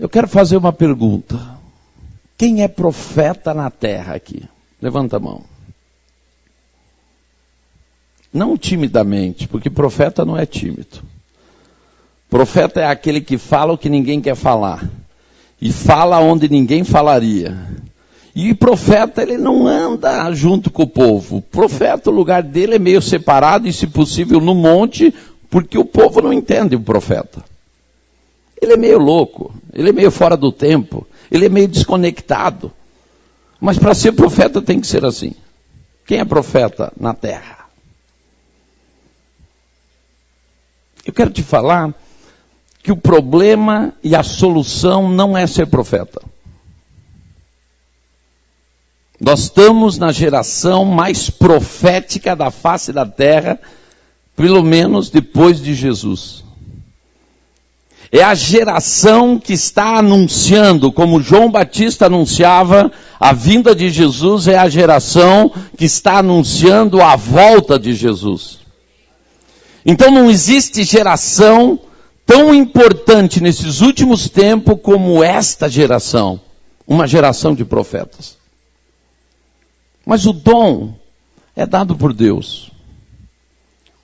Eu quero fazer uma pergunta. Quem é profeta na terra aqui? Levanta a mão. Não timidamente, porque profeta não é tímido. Profeta é aquele que fala o que ninguém quer falar. E fala onde ninguém falaria. E profeta, ele não anda junto com o povo. Profeta, o lugar dele é meio separado e, se possível, no monte, porque o povo não entende o profeta. Ele é meio louco, ele é meio fora do tempo, ele é meio desconectado. Mas para ser profeta tem que ser assim. Quem é profeta na terra? Eu quero te falar que o problema e a solução não é ser profeta. Nós estamos na geração mais profética da face da terra, pelo menos depois de Jesus. É a geração que está anunciando, como João Batista anunciava a vinda de Jesus, é a geração que está anunciando a volta de Jesus. Então não existe geração tão importante nesses últimos tempos como esta geração, uma geração de profetas. Mas o dom é dado por Deus.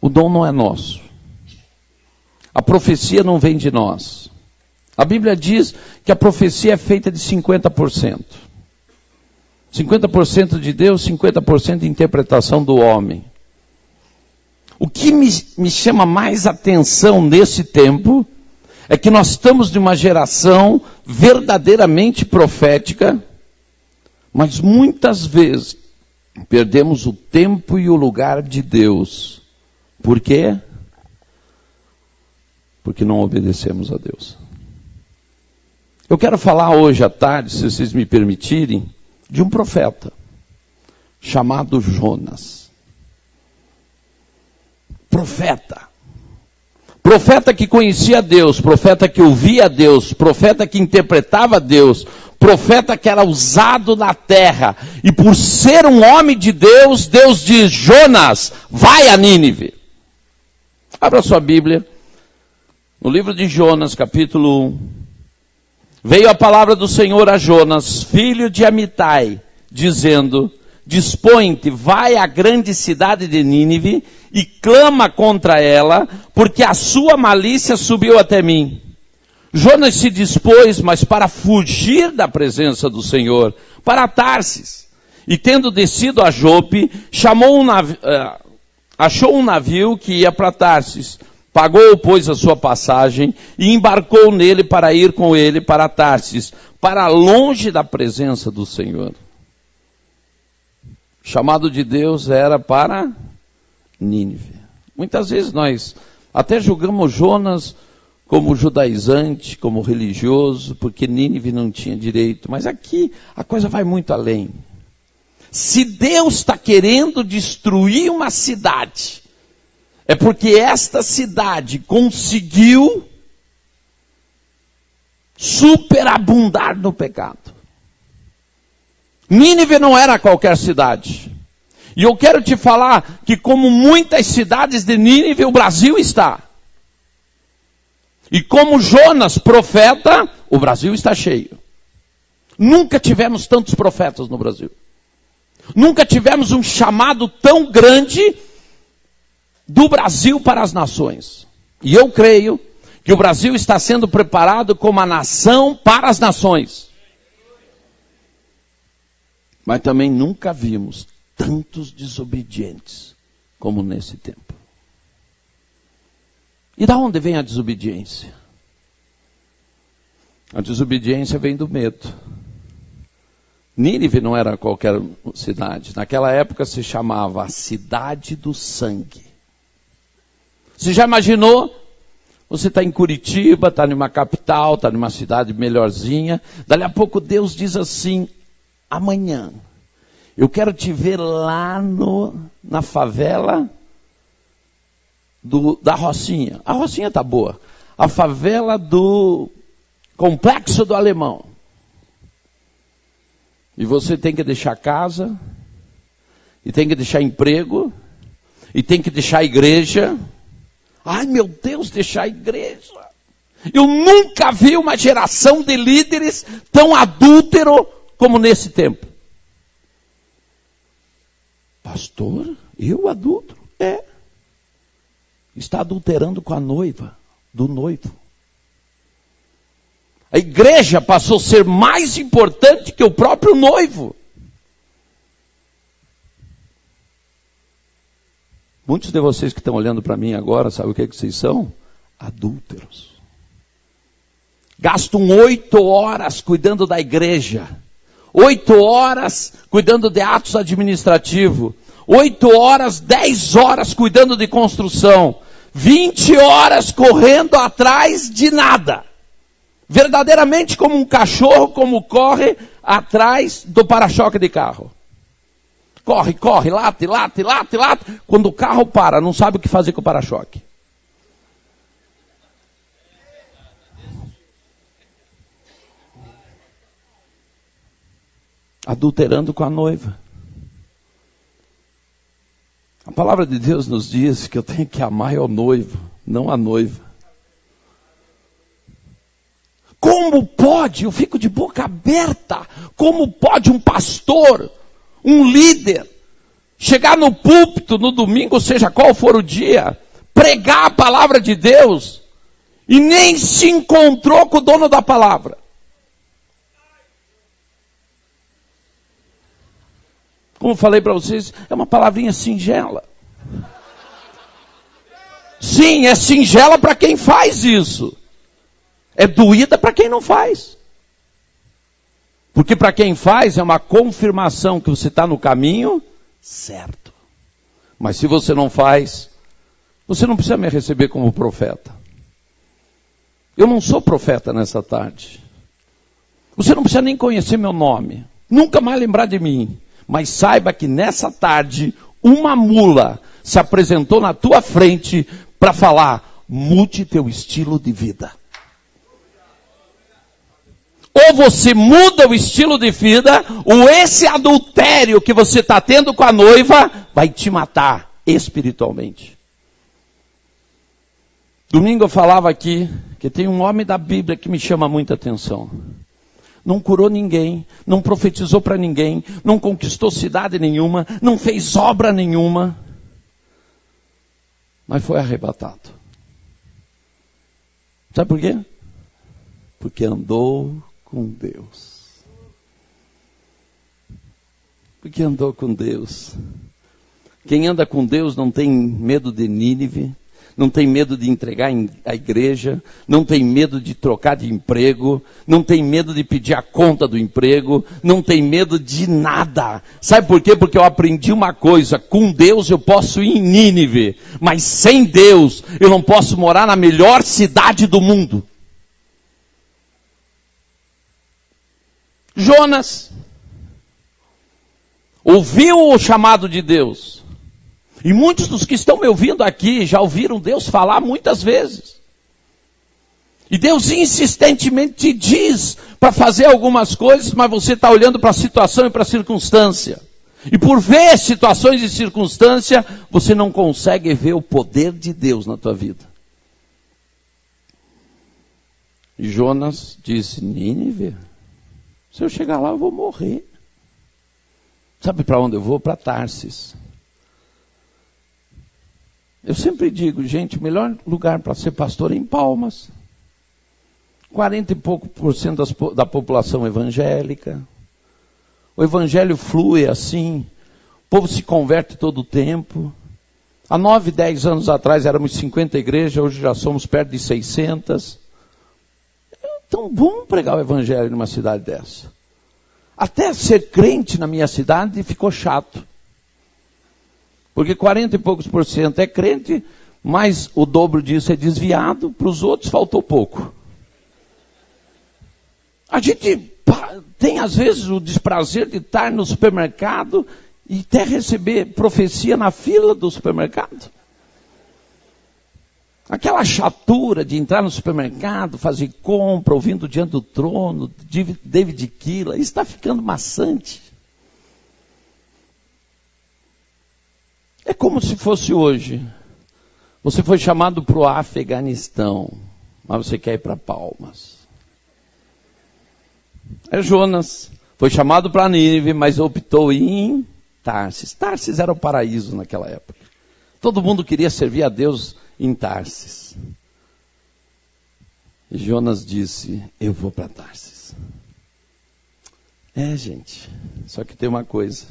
O dom não é nosso. A profecia não vem de nós. A Bíblia diz que a profecia é feita de 50%. 50% de Deus, 50% de interpretação do homem. O que me chama mais atenção nesse tempo é que nós estamos de uma geração verdadeiramente profética, mas muitas vezes perdemos o tempo e o lugar de Deus. Por quê? Porque não obedecemos a Deus. Eu quero falar hoje à tarde, se vocês me permitirem, de um profeta chamado Jonas. Profeta. Profeta que conhecia Deus, profeta que ouvia Deus, profeta que interpretava Deus, profeta que era usado na terra. E por ser um homem de Deus, Deus diz: Jonas, vai a Nínive. Abra sua Bíblia. No livro de Jonas, capítulo 1. Veio a palavra do Senhor a Jonas, filho de Amitai, dizendo: dispõe-te, vai à grande cidade de Nínive e clama contra ela, porque a sua malícia subiu até mim. Jonas se dispôs, mas para fugir da presença do Senhor, para Tarsis. E tendo descido a Jope, achou um navio que ia para Tarsis. Pagou, pois, a sua passagem e embarcou nele para ir com ele para Tarsis, para longe da presença do Senhor. O chamado de Deus era para Nínive. Muitas vezes nós até julgamos Jonas como judaizante, como religioso, porque Nínive não tinha direito. Mas aqui a coisa vai muito além. Se Deus está querendo destruir uma cidade, é porque esta cidade conseguiu superabundar no pecado. Nínive não era qualquer cidade. E eu quero te falar que, como muitas cidades de Nínive, o Brasil está. E como Jonas, profeta, o Brasil está cheio. Nunca tivemos tantos profetas no Brasil. Nunca tivemos um chamado tão grande do Brasil para as nações. E eu creio que o Brasil está sendo preparado como a nação para as nações. Mas também nunca vimos tantos desobedientes como nesse tempo. E da onde vem a desobediência? A desobediência vem do medo. Nínive não era qualquer cidade. Naquela época se chamava a cidade do sangue. Você já imaginou? Você está em Curitiba, está numa capital, está numa cidade melhorzinha. Dali a pouco Deus diz assim: amanhã eu quero te ver lá na favela da Rocinha. A Rocinha está boa. A favela do Complexo do Alemão. E você tem que deixar casa, e tem que deixar emprego, e tem que deixar a igreja. Ai, meu Deus, deixar a igreja. Eu nunca vi uma geração de líderes tão adúltero como nesse tempo. Pastor, eu adúltero? É. Está adulterando com a noiva, do noivo. A igreja passou a ser mais importante que o próprio noivo. Muitos de vocês que estão olhando para mim agora, sabe o que vocês são? Adúlteros. Gastam 8 horas cuidando da igreja. 8 horas cuidando de atos administrativos. 8 horas, 10 horas cuidando de construção. 20 horas correndo atrás de nada. Verdadeiramente como um cachorro, como corre atrás do para-choque de carro. Corre, corre, late. Quando o carro para, não sabe o que fazer com o para-choque. Adulterando com a noiva. A palavra de Deus nos diz que eu tenho que amar o noivo, não a noiva. Como pode, eu fico de boca aberta, como pode um pastor, um líder, chegar no púlpito no domingo, seja qual for o dia, pregar a palavra de Deus, e nem se encontrou com o dono da palavra? Como falei para vocês, é uma palavrinha singela. Sim, é singela para quem faz isso. É doída para quem não faz. Porque para quem faz é uma confirmação que você está no caminho certo. Mas se você não faz, você não precisa me receber como profeta. Eu não sou profeta nessa tarde. Você não precisa nem conhecer meu nome. Nunca mais lembrar de mim. Mas saiba que nessa tarde, uma mula se apresentou na tua frente para falar: mude teu estilo de vida. Ou você muda o estilo de vida, ou esse adultério que você está tendo com a noiva vai te matar espiritualmente. Domingo eu falava aqui que tem um homem da Bíblia que me chama muita atenção. Não curou ninguém, não profetizou para ninguém, não conquistou cidade nenhuma, não fez obra nenhuma, mas foi arrebatado. Sabe por quê? Porque andou com Deus. Porque andou com Deus. Quem anda com Deus não tem medo de Nínive, não tem medo de entregar a igreja, não tem medo de trocar de emprego, não tem medo de pedir a conta do emprego, não tem medo de nada. Sabe por quê? Porque eu aprendi uma coisa: com Deus eu posso ir em Nínive, mas sem Deus eu não posso morar na melhor cidade do mundo. Jonas ouviu o chamado de Deus. E muitos dos que estão me ouvindo aqui já ouviram Deus falar muitas vezes. E Deus insistentemente te diz para fazer algumas coisas, mas você está olhando para a situação e para a circunstância. E por ver situações e circunstância, você não consegue ver o poder de Deus na tua vida. E Jonas disse: Nínive, se eu chegar lá eu vou morrer. Sabe para onde eu vou? Para Tarsis. Eu sempre digo, gente, o melhor lugar para ser pastor é em Palmas. 40 e pouco por cento da população evangélica. O evangelho flui assim. O povo se converte todo o tempo. Há 9, 10 anos atrás éramos 50 igrejas, hoje já somos perto de 600. É tão bom pregar o evangelho numa cidade dessa. Até ser crente na minha cidade ficou chato. Porque 40 e poucos por cento é crente, mas o dobro disso é desviado, para os outros faltou pouco. A gente tem às vezes o desprazer de estar no supermercado e até receber profecia na fila do supermercado. Aquela chatura de entrar no supermercado, fazer compra, ouvindo Diante do Trono, David Keeler, isso está ficando maçante. É como se fosse hoje. Você foi chamado para o Afeganistão. mas você quer ir para Palmas. Aí Jonas foi chamado para Nínive, mas optou em Tarsis. Tarsis era o paraíso naquela época. Todo mundo queria servir a Deus em Tarsis. E Jonas disse, eu vou para Tarsis. Gente, só que tem uma coisa.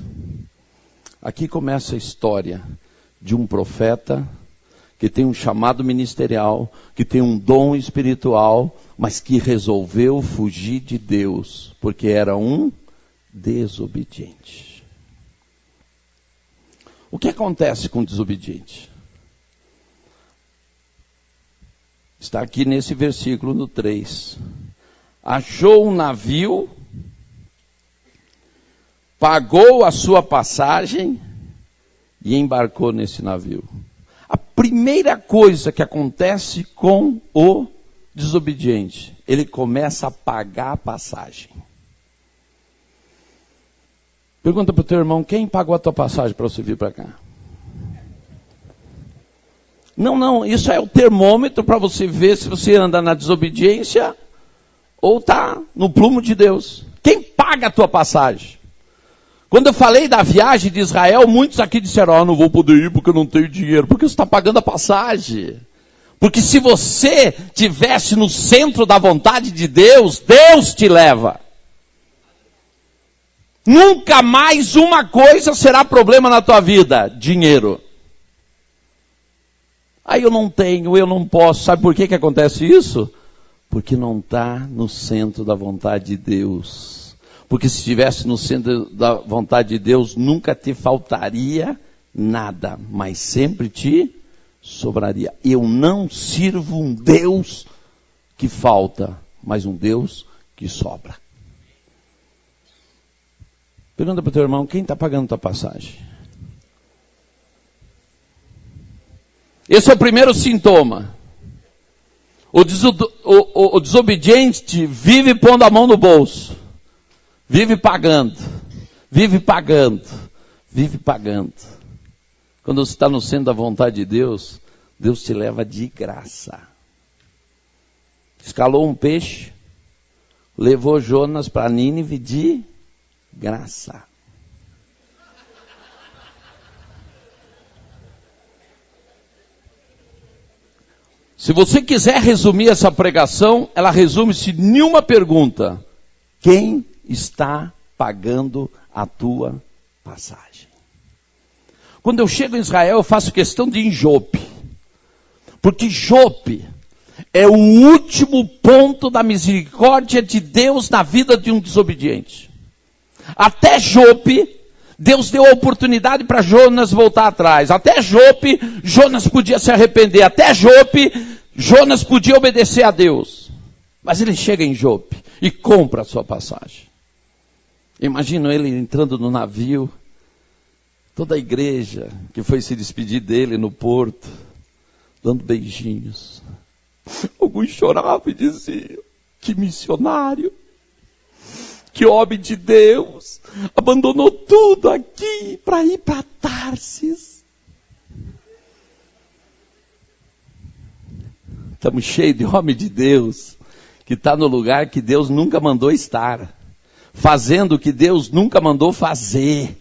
Aqui começa a história de um profeta que tem um chamado ministerial, que tem um dom espiritual, mas que resolveu fugir de Deus, porque era um desobediente. O que acontece com o desobediente? Está aqui nesse versículo no 3. Achou um navio, pagou a sua passagem e embarcou nesse navio. A primeira coisa que acontece com o desobediente, ele começa a pagar a passagem. Pergunta para o teu irmão, quem pagou a tua passagem para você vir para cá? Não, isso é o termômetro para você ver se você anda na desobediência ou está no plumo de Deus. Quem paga a tua passagem? Quando eu falei da viagem de Israel, muitos aqui disseram, não vou poder ir porque eu não tenho dinheiro. Porque você está pagando a passagem. Porque se você estivesse no centro da vontade de Deus, Deus te leva. Nunca mais uma coisa será problema na tua vida, dinheiro. Aí eu não tenho, eu não posso. Sabe por que acontece isso? Porque não está no centro da vontade de Deus. Porque se estivesse no centro da vontade de Deus, nunca te faltaria nada, mas sempre te sobraria. Eu não sirvo um Deus que falta, mas um Deus que sobra. Pergunta para o teu irmão, quem está pagando tua passagem? Esse é o primeiro sintoma. O desobediente vive pondo a mão no bolso. Vive pagando. Vive pagando. Vive pagando. Quando você está no centro da vontade de Deus, Deus te leva de graça. Escalou um peixe, levou Jonas para Nínive de graça. Se você quiser resumir essa pregação, ela resume-se em uma pergunta. Quem está pagando a tua passagem? Quando eu chego em Israel, eu faço questão de ir em Jope. Porque Jope é o último ponto da misericórdia de Deus na vida de um desobediente. Até Jope, Deus deu a oportunidade para Jonas voltar atrás. Até Jope, Jonas podia se arrepender. Até Jope, Jonas podia obedecer a Deus. Mas ele chega em Jope e compra a sua passagem. Imagino ele entrando no navio, toda a igreja que foi se despedir dele no porto, dando beijinhos. Alguns choravam e diziam, que missionário, que homem de Deus, abandonou tudo aqui para ir para Tarsis. Estamos cheios de homem de Deus, que está no lugar que Deus nunca mandou estar, fazendo o que Deus nunca mandou fazer.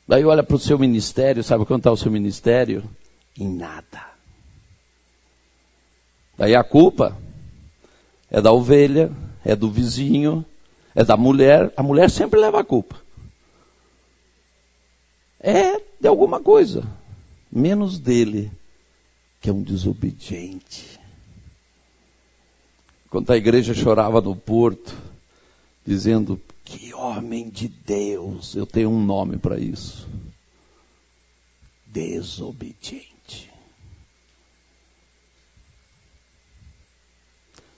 Daí olha para o seu ministério, sabe quanto está o seu ministério? Em nada. Daí a culpa é da ovelha, é do vizinho, é da mulher. A mulher sempre leva a culpa. É de alguma coisa, menos dele, que é um desobediente. Quando a igreja chorava no porto, dizendo, que homem de Deus, eu tenho um nome para isso. Desobediente.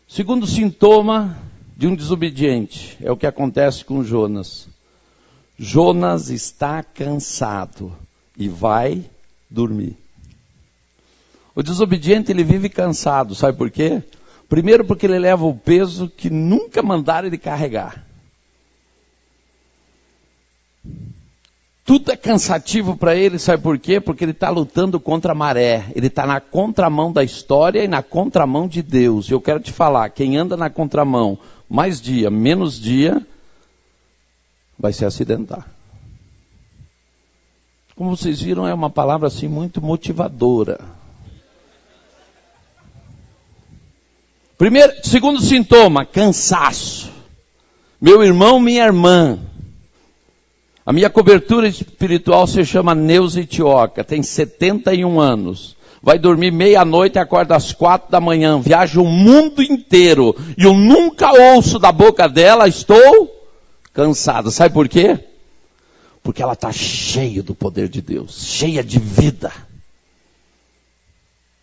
Segundo sintoma de um desobediente, é o que acontece com Jonas. Jonas está cansado e vai dormir. O desobediente, ele vive cansado, sabe por quê? Primeiro porque ele leva o peso que nunca mandaram ele carregar. Tudo é cansativo para ele, sabe por quê? Porque ele está lutando contra a maré. Ele está na contramão da história e na contramão de Deus. E eu quero te falar, quem anda na contramão, mais dia, menos dia, vai se acidentar. Como vocês viram, é uma palavra assim muito motivadora. Segundo sintoma, cansaço. Meu irmão, minha irmã. A minha cobertura espiritual se chama Neuza Itioca, tem 71 anos. Vai dormir meia-noite e acorda às 4 da manhã. Viaja o mundo inteiro. E eu nunca ouço da boca dela, estou cansado. Sabe por quê? Porque ela está cheia do poder de Deus, cheia de vida.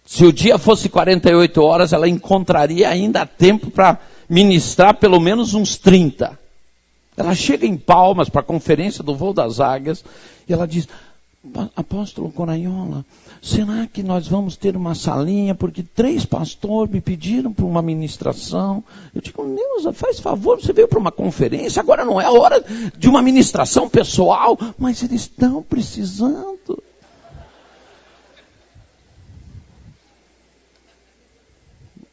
Se o dia fosse 48 horas, ela encontraria ainda tempo para ministrar pelo menos uns 30. Ela chega em Palmas para a conferência do Voo das Águias e ela diz: apóstolo Coraiola, será que nós vamos ter uma salinha? Porque 3 pastores me pediram para uma ministração. Eu digo: Neuza, faz favor, você veio para uma conferência, agora não é a hora de uma ministração pessoal, mas eles estão precisando.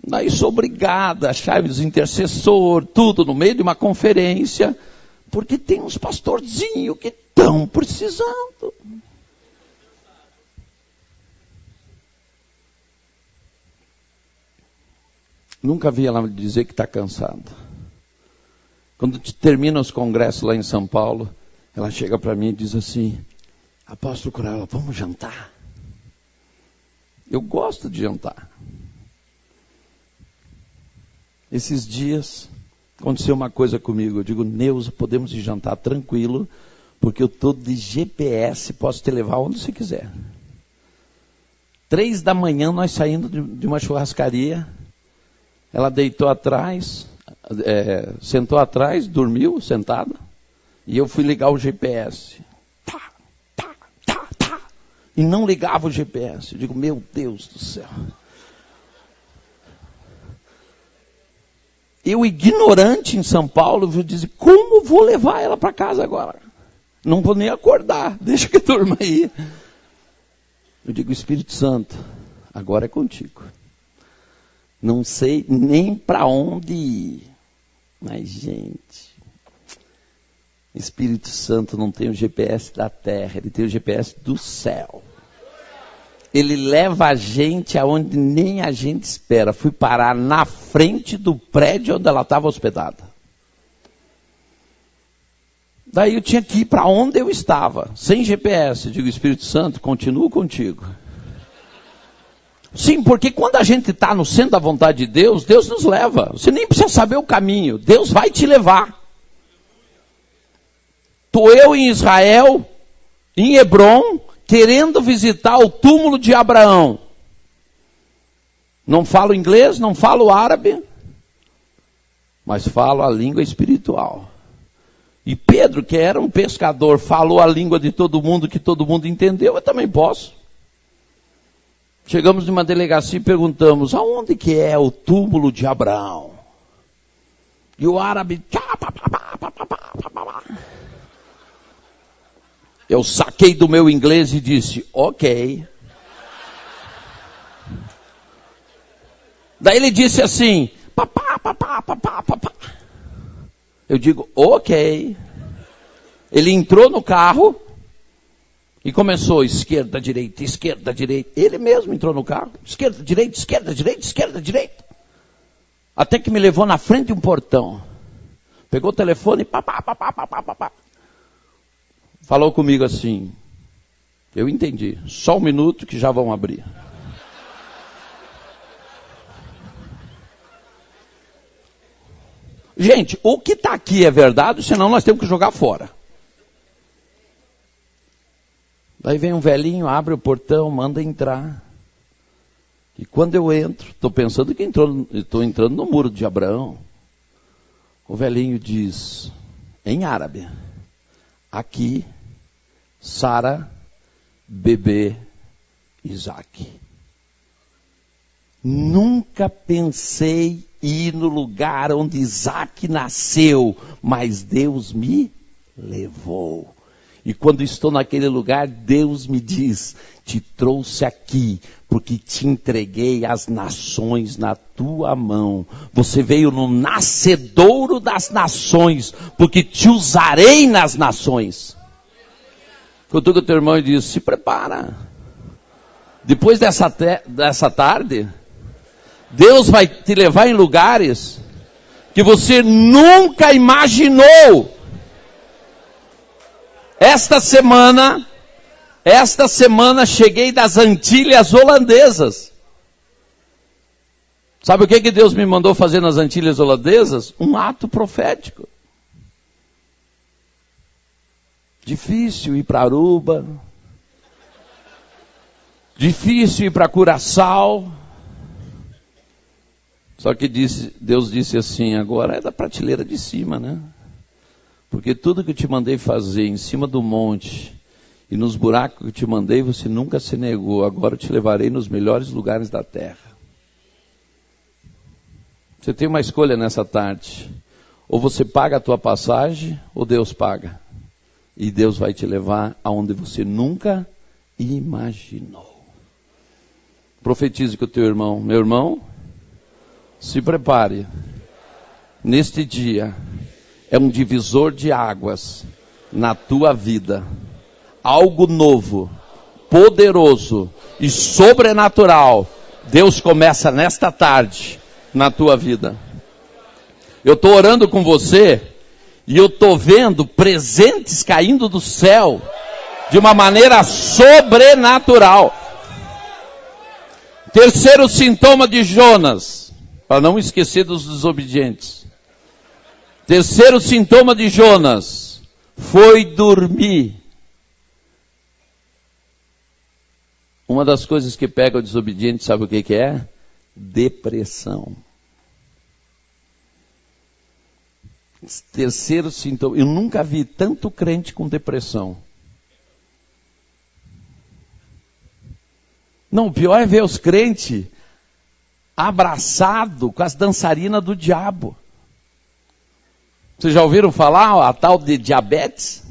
Daí sou obrigada a achar os intercessores, tudo no meio de uma conferência, porque tem uns pastorzinhos que estão precisando. Nunca vi ela dizer que está cansada. Quando termina os congressos lá em São Paulo, ela chega para mim e diz assim: apóstolo Coraiola, vamos jantar? Eu gosto de jantar. Esses dias aconteceu uma coisa comigo. Eu digo: Neuza, podemos ir jantar tranquilo, porque eu estou de GPS, posso te levar onde você quiser. 3 da manhã nós saindo de uma churrascaria. Ela deitou atrás, sentou atrás, dormiu sentada, e eu fui ligar o GPS. E não ligava o GPS. Eu digo: meu Deus do céu. Eu, ignorante em São Paulo, vou dizer: como vou levar ela para casa agora? Não vou nem acordar, deixa que durma aí. Eu digo: Espírito Santo, agora é contigo. Não sei nem para onde ir. Mas, gente, Espírito Santo não tem o GPS da terra, ele tem o GPS do céu. Ele leva a gente aonde nem a gente espera. Fui parar na frente do prédio onde ela estava hospedada. Daí eu tinha que ir para onde eu estava, sem GPS. Eu digo: Espírito Santo, continuo contigo. Sim, porque quando a gente está no centro da vontade de Deus, Deus nos leva. Você nem precisa saber o caminho, Deus vai te levar. Estou eu em Israel, em Hebrom, querendo visitar o túmulo de Abraão. Não falo inglês, não falo árabe, mas falo a língua espiritual. E Pedro, que era um pescador, falou a língua de todo mundo, que todo mundo entendeu, eu também posso. Chegamos numa delegacia e perguntamos: aonde que é o túmulo de Abraão? E o árabe... Eu saquei do meu inglês e disse: ok. Daí ele disse assim: papá. Eu digo: ok. Ele entrou no carro e começou esquerda, direita, esquerda, direita. Ele mesmo entrou no carro, esquerda, direita, esquerda, direita, esquerda, direita. Até que me levou na frente de um portão. Pegou o telefone e falou comigo assim: eu entendi, só um minuto que já vão abrir. Gente, o que está aqui é verdade, senão nós temos que jogar fora. Daí vem um velhinho, abre o portão, manda entrar. E quando eu entro, estou pensando que estou entrando no muro de Abraão. O velhinho diz, em árabe: aqui, Sara, bebê, Isaac. Nunca pensei ir no lugar onde Isaac nasceu, mas Deus me levou. E quando estou naquele lugar, Deus me diz, te trouxe aqui, porque te entreguei as nações na tua mão. Você veio no nascedouro das nações, porque te usarei nas nações. Contou com o teu irmão e disse, se prepara. Depois dessa tarde, Deus vai te levar em lugares que você nunca imaginou. Esta semana cheguei das Antilhas Holandesas. Sabe o que Deus me mandou fazer nas Antilhas Holandesas? Um ato profético. Difícil ir para Aruba. Difícil ir para Curaçao. Só que Deus disse assim, agora é da prateleira de cima, né? Porque tudo que eu te mandei fazer em cima do monte e nos buracos que eu te mandei, você nunca se negou. Agora eu te levarei nos melhores lugares da terra. Você tem uma escolha nessa tarde. Ou você paga a tua passagem, ou Deus paga. E Deus vai te levar aonde você nunca imaginou. Profetize com o teu irmão. Meu irmão, se prepare. Neste dia é um divisor de águas na tua vida. Algo novo, poderoso e sobrenatural. Deus começa nesta tarde na tua vida. Eu estou orando com você e eu estou vendo presentes caindo do céu de uma maneira sobrenatural. Terceiro sintoma de Jonas, para não esquecer dos desobedientes. Terceiro sintoma de Jonas foi dormir. Uma das coisas que pega o desobediente, sabe o que é? Depressão. Terceiro sintoma, eu nunca vi tanto crente com depressão. Não, o pior é ver os crentes abraçados com as dançarinas do diabo. Vocês já ouviram falar a tal de diabetes?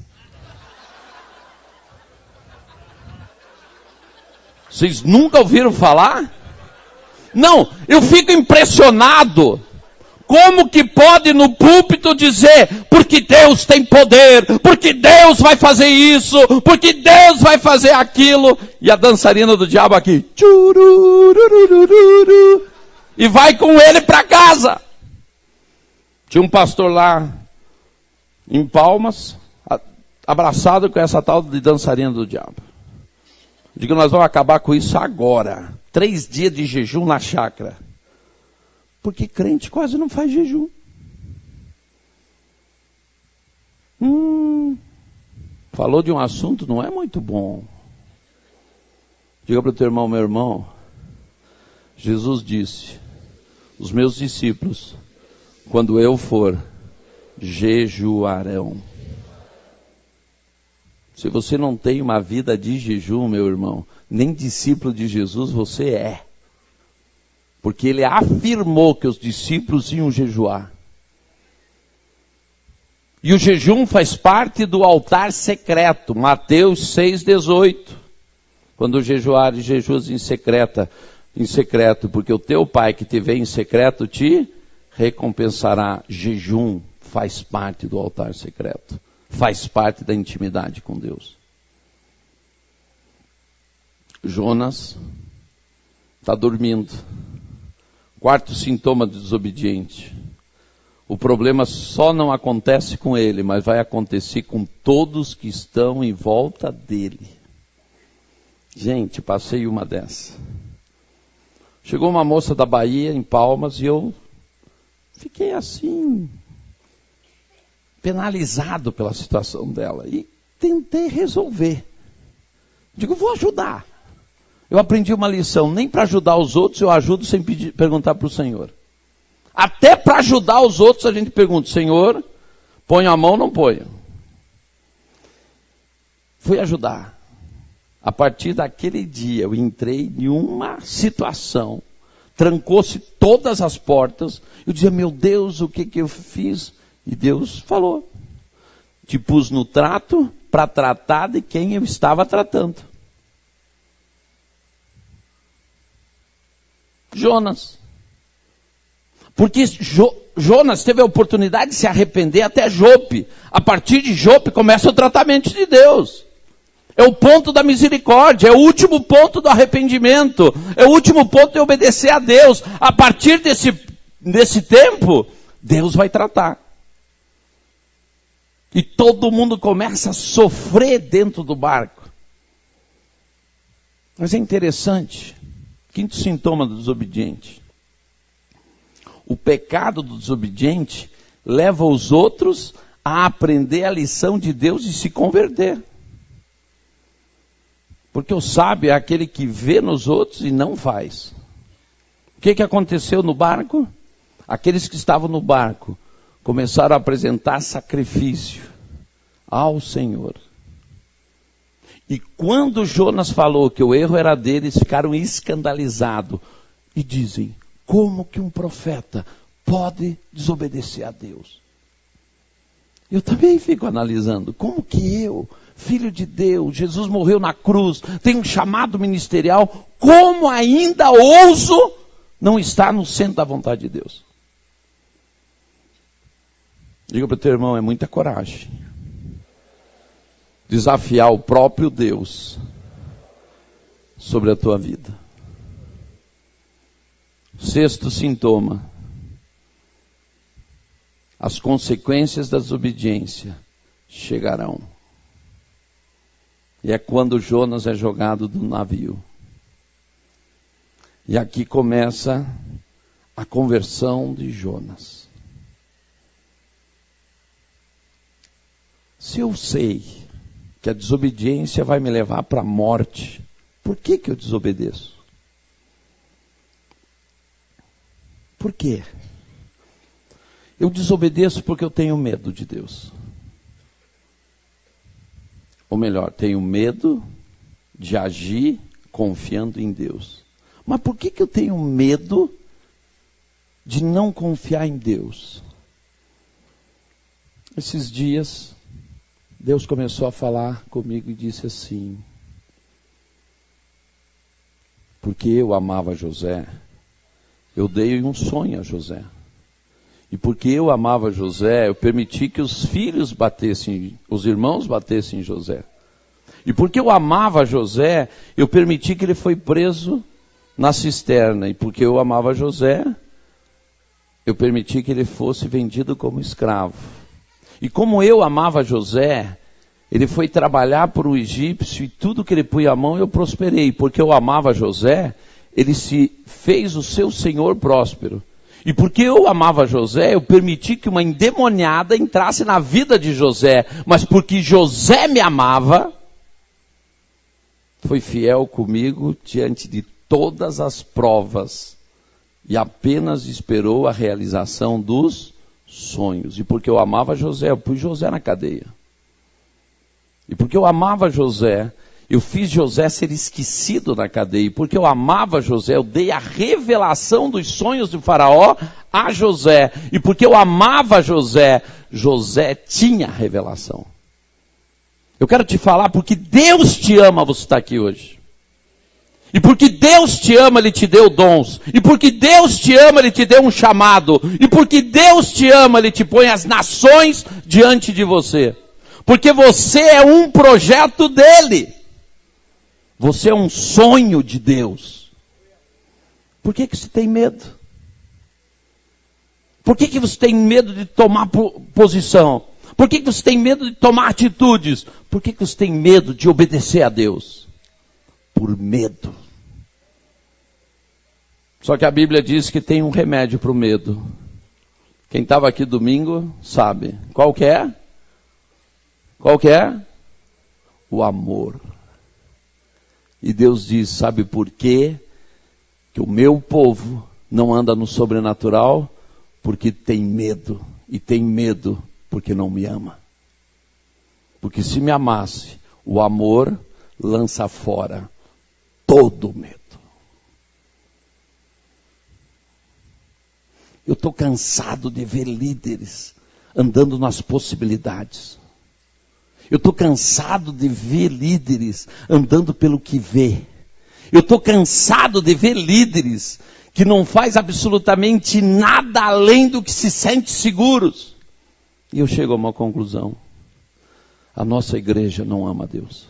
Vocês nunca ouviram falar? Não, eu fico impressionado. Como que pode no púlpito dizer, porque Deus tem poder, porque Deus vai fazer isso, porque Deus vai fazer aquilo, e a dançarina do diabo aqui, e vai com ele para casa. Tinha um pastor lá em Palmas, abraçado com essa tal de dançarina do diabo. Digo, nós vamos acabar com isso agora. 3 dias de jejum na chácara. Porque crente quase não faz jejum. Falou de um assunto, não é muito bom. Diga para o teu irmão, meu irmão, Jesus disse, os meus discípulos, quando eu for, jejuarão. Se você não tem uma vida de jejum, meu irmão, nem discípulo de Jesus você é. Porque ele afirmou que os discípulos iam jejuar. E o jejum faz parte do altar secreto. Mateus 6,18. Quando jejuares, jejuas em secreto, porque o teu pai que te vê em secreto te recompensará. Jejum faz parte do altar secreto. Faz parte da intimidade com Deus. Jonas está dormindo. 4º sintoma de desobediente. O problema só não acontece com ele, mas vai acontecer com todos que estão em volta dele. Gente, passei uma dessa. Chegou uma moça da Bahia, em Palmas, e eu fiquei assim, penalizado pela situação dela. E tentei resolver. Digo, vou ajudar. Eu aprendi uma lição, nem para ajudar os outros eu ajudo sem perguntar para o Senhor. Até para ajudar os outros a gente pergunta, Senhor, ponho a mão ou não ponho? Fui ajudar. A partir daquele dia eu entrei em uma situação, trancou-se todas as portas, eu dizia, meu Deus, o que eu fiz? E Deus falou, te pus no trato para tratar de quem eu estava tratando. Jonas. Porque Jonas teve a oportunidade de se arrepender até Jope. A partir de Jope começa o tratamento de Deus. É o ponto da misericórdia, é o último ponto do arrependimento, é o último ponto de obedecer a Deus. A partir desse tempo, Deus vai tratar. E todo mundo começa a sofrer dentro do barco. Mas é interessante, quinto sintoma do desobediente. O pecado do desobediente leva os outros a aprender a lição de Deus e se converter. Porque o sábio é aquele que vê nos outros e não faz. O que aconteceu no barco? Aqueles que estavam no barco começaram a apresentar sacrifício ao Senhor. E quando Jonas falou que o erro era deles, ficaram escandalizados. E dizem, como que um profeta pode desobedecer a Deus? Eu também fico analisando, como que eu, filho de Deus, Jesus morreu na cruz, tenho um chamado ministerial, como ainda ouso não estar no centro da vontade de Deus? Diga para o teu irmão, é muita coragem. Desafiar o próprio Deus sobre a tua vida. Sexto sintoma. As consequências da desobediência chegarão. E é quando Jonas é jogado do navio. E aqui começa a conversão de Jonas. Se eu sei que a desobediência vai me levar para a morte, por que eu desobedeço? Por quê? Eu desobedeço porque eu tenho medo de Deus. Ou melhor, tenho medo de agir confiando em Deus. Mas por que eu tenho medo de não confiar em Deus? Esses dias, Deus começou a falar comigo e disse assim: porque eu amava José, eu dei um sonho a José. E porque eu amava José, eu permiti que os filhos batessem, os irmãos batessem em José. E porque eu amava José, eu permiti que ele foi preso na cisterna. E porque eu amava José, eu permiti que ele fosse vendido como escravo. E como eu amava José, ele foi trabalhar para o egípcio e tudo que ele pôs a mão eu prosperei. Porque eu amava José, ele se fez o seu senhor próspero. E porque eu amava José, eu permiti que uma endemoniada entrasse na vida de José. Mas porque José me amava, foi fiel comigo diante de todas as provas. E apenas esperou a realização dos sonhos. E porque eu amava José, eu pus José na cadeia. E porque eu amava José, eu fiz José ser esquecido na cadeia. E porque eu amava José, eu dei a revelação dos sonhos de Faraó a José. E porque eu amava José, José tinha a revelação. Eu quero te falar, porque Deus te ama, você está aqui hoje. E porque Deus te ama, Ele te deu dons. E porque Deus te ama, Ele te deu um chamado. E porque Deus te ama, Ele te põe as nações diante de você. Porque você é um projeto dEle. Você é um sonho de Deus. Por que você tem medo? Por que você tem medo de tomar posição? Por que você tem medo de tomar atitudes? Por que você tem medo de obedecer a Deus? Por medo. Só que a Bíblia diz que tem um remédio para o medo. Quem estava aqui domingo sabe. Qual que é? Qual que é? O amor. E Deus diz, sabe por quê? Que o meu povo não anda no sobrenatural? Porque tem medo. E tem medo porque não me ama. Porque se me amasse, o amor lança fora todo medo. Eu estou cansado de ver líderes andando nas possibilidades. Eu estou cansado de ver líderes andando pelo que vê. Eu estou cansado de ver líderes que não faz absolutamente nada além do que se sente seguros. E eu chego a uma conclusão. A nossa igreja não ama a Deus.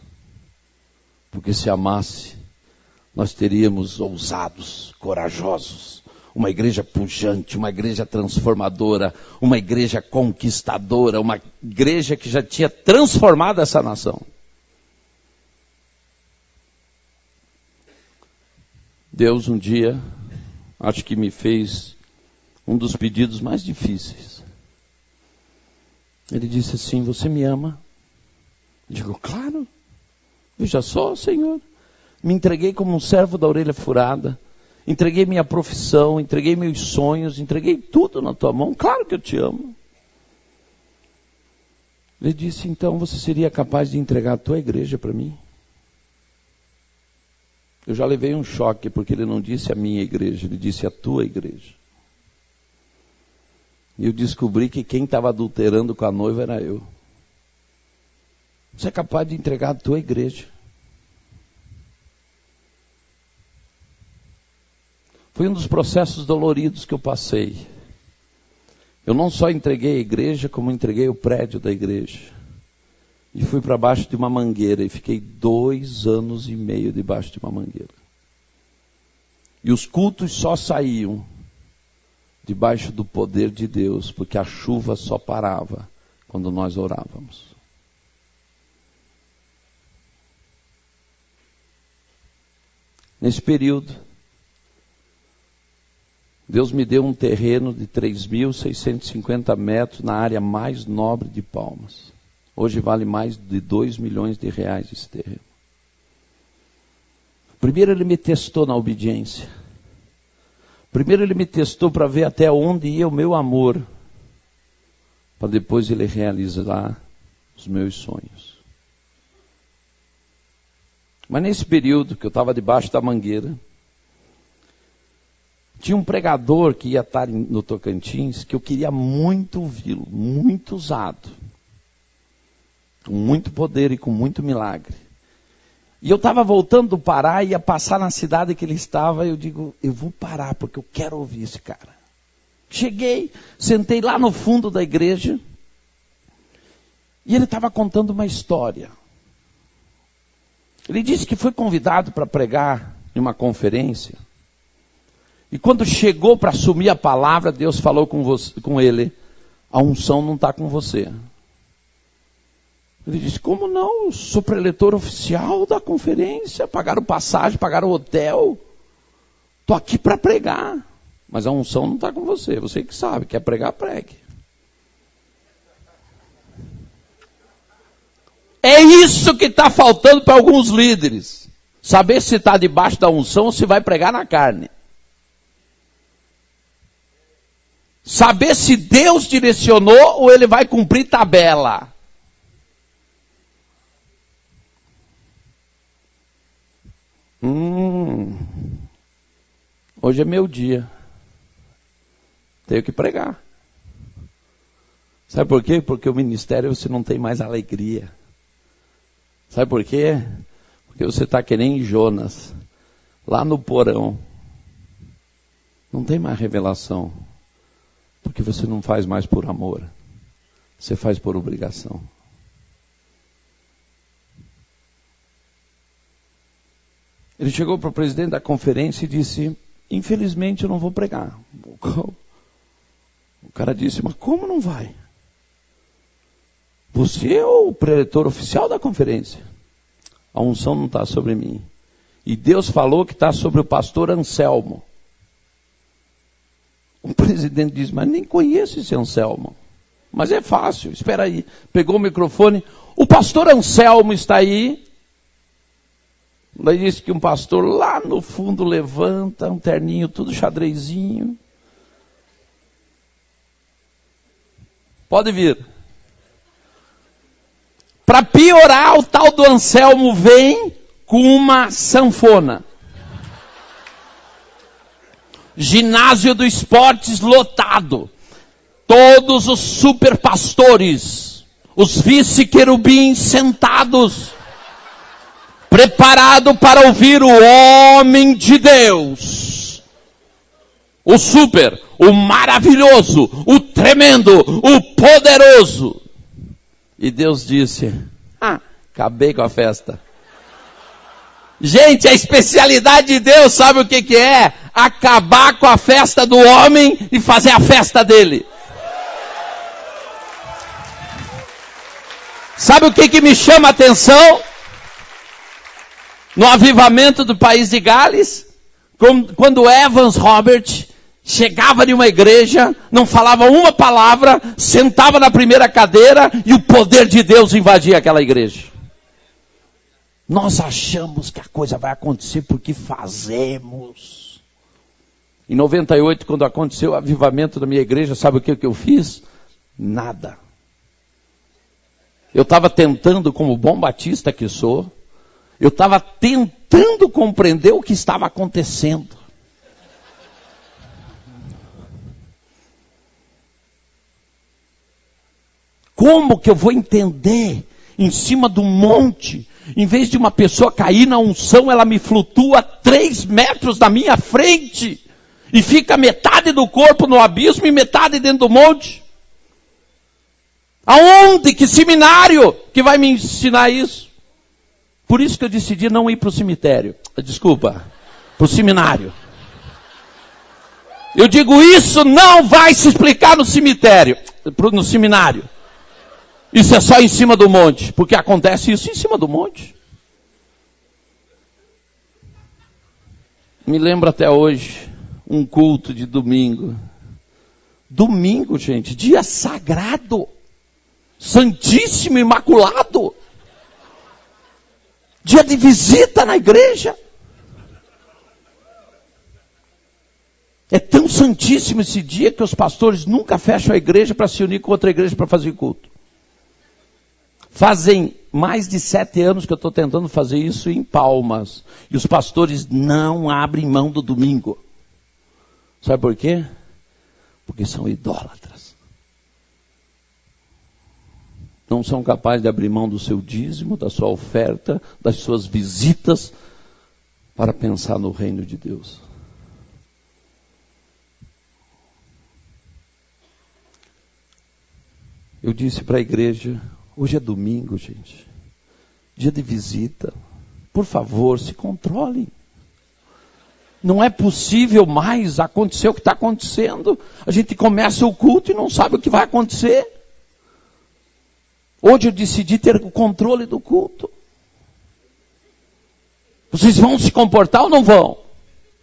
Porque se amasse, nós teríamos ousados, corajosos. Uma igreja pujante, uma igreja transformadora, uma igreja conquistadora, uma igreja que já tinha transformado essa nação. Deus um dia, acho que me fez um dos pedidos mais difíceis. Ele disse assim: você me ama? Eu digo, claro. Veja só, Senhor. Me entreguei como um servo da orelha furada. Entreguei minha profissão, entreguei meus sonhos, entreguei tudo na tua mão. Claro que eu te amo. Ele disse, então você seria capaz de entregar a tua igreja para mim? Eu já levei um choque, porque ele não disse a minha igreja, ele disse a tua igreja. E eu descobri que quem estava adulterando com a noiva era eu. Você é capaz de entregar a tua igreja? Foi um dos processos doloridos que eu passei. Eu não só entreguei a igreja, como entreguei o prédio da igreja. E fui para baixo de uma mangueira e fiquei 2 anos e meio debaixo de uma mangueira. E os cultos só saíam debaixo do poder de Deus, porque a chuva só parava quando nós orávamos. Nesse período, Deus me deu um terreno de 3.650 metros na área mais nobre de Palmas. Hoje vale mais de 2 milhões de reais esse terreno. Primeiro ele me testou na obediência. Primeiro ele me testou para ver até onde ia o meu amor. Para depois ele realizar os meus sonhos. Mas nesse período que eu estava debaixo da mangueira, tinha um pregador que ia estar no Tocantins, que eu queria muito ouvi-lo, muito usado, com muito poder e com muito milagre. E eu estava voltando do Pará, ia passar na cidade que ele estava, e eu digo, eu vou parar, porque eu quero ouvir esse cara. Cheguei, sentei lá no fundo da igreja, e ele estava contando uma história. Ele disse que foi convidado para pregar em uma conferência, e quando chegou para assumir a palavra, Deus falou com ele, a unção não está com você. Ele disse, como não? Eu sou preletor oficial da conferência, pagaram passagem, pagaram hotel, estou aqui para pregar, mas a unção não está com você, você que sabe, quer pregar, pregue. É isso que está faltando para alguns líderes, saber se está debaixo da unção ou se vai pregar na carne. Saber se Deus direcionou ou ele vai cumprir tabela. Hoje é meu dia. Tenho que pregar. Sabe por quê? Porque o ministério você não tem mais alegria. Sabe por quê? Porque você está que nem Jonas, lá no porão. Não tem mais revelação. Porque você não faz mais por amor. Você faz por obrigação. Ele chegou para o presidente da conferência e disse, infelizmente eu não vou pregar. O cara disse, mas como não vai? Você é o preletor oficial da conferência. A unção não está sobre mim. E Deus falou que está sobre o pastor Anselmo. O presidente diz, mas nem conheço esse Anselmo. Mas é fácil, espera aí. Pegou o microfone, o pastor Anselmo está aí. Daí disse que um pastor lá no fundo levanta, um terninho tudo xadrezinho. Pode vir. Para piorar, o tal do Anselmo vem com uma sanfona. Ginásio dos esportes lotado. Todos os super pastores, os vice-querubins sentados, preparado para ouvir o homem de Deus, o super, o maravilhoso, o tremendo, o poderoso. E Deus disse: acabei com a festa. Gente, a especialidade de Deus, sabe o que é? Acabar com a festa do homem e fazer a festa dele. Sabe o que me chama a atenção? No avivamento do país de Gales, quando Evans Robert chegava em uma igreja, não falava uma palavra, sentava na primeira cadeira e o poder de Deus invadia aquela igreja. Nós achamos que a coisa vai acontecer porque fazemos. Em 98, quando aconteceu o avivamento da minha igreja, sabe o que eu fiz? Nada. Eu estava tentando, como bom batista que sou, eu estava tentando compreender o que estava acontecendo. Como que eu vou entender em cima do monte? Em vez de uma pessoa cair na unção, ela me flutua 3 metros da minha frente. E fica metade do corpo no abismo e metade dentro do monte. Aonde? Que seminário que vai me ensinar isso? Por isso que eu decidi não ir para o cemitério. Desculpa, para o seminário. Eu digo, isso não vai se explicar no cemitério, no seminário. Isso é só em cima do monte, porque acontece isso em cima do monte. Me lembro até hoje, um culto de domingo. Domingo, gente, dia sagrado. Santíssimo, imaculado. Dia de visita na igreja. É tão santíssimo esse dia que os pastores nunca fecham a igreja para se unir com outra igreja para fazer culto. Fazem mais de 7 anos que eu estou tentando fazer isso em Palmas. E os pastores não abrem mão do domingo. Sabe por quê? Porque são idólatras. Não são capazes de abrir mão do seu dízimo, da sua oferta, das suas visitas, para pensar no reino de Deus. Eu disse para a igreja, hoje é domingo, gente, dia de visita, por favor, se controlem. Não é possível mais acontecer o que está acontecendo. A gente começa o culto e não sabe o que vai acontecer. Hoje eu decidi ter o controle do culto. Vocês vão se comportar ou não vão?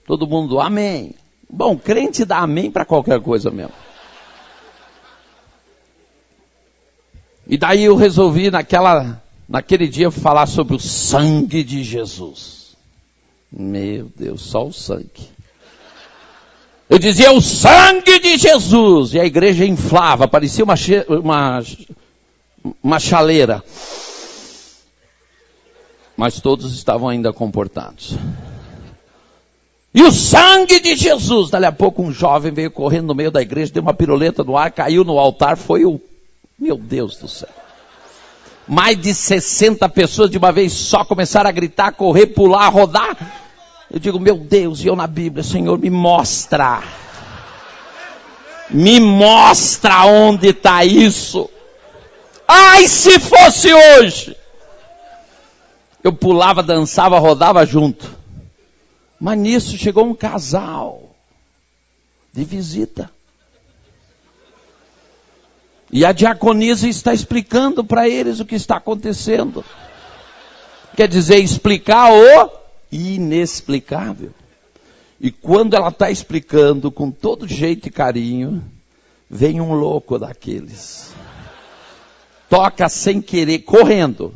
Todo mundo, amém. Bom, crente dá amém para qualquer coisa mesmo. E daí eu resolvi naquele dia falar sobre o sangue de Jesus. Meu Deus, só o sangue. Eu dizia o sangue de Jesus. E a igreja inflava, parecia uma chaleira. Mas todos estavam ainda comportados. E o sangue de Jesus. Dali a pouco um jovem veio correndo no meio da igreja, deu uma piroleta no ar, caiu no altar, foi o... Meu Deus do céu. Mais de 60 pessoas de uma vez só começaram a gritar, correr, pular, rodar. Eu digo, meu Deus, e eu na Bíblia, Senhor, me mostra. Me mostra onde está isso. Ai, se fosse hoje. Eu pulava, dançava, rodava junto. Mas nisso chegou um casal de visita. E a diaconisa está explicando para eles o que está acontecendo. Quer dizer, explicar o inexplicável. E quando ela está explicando com todo jeito e carinho, vem um louco daqueles. Toca sem querer, correndo.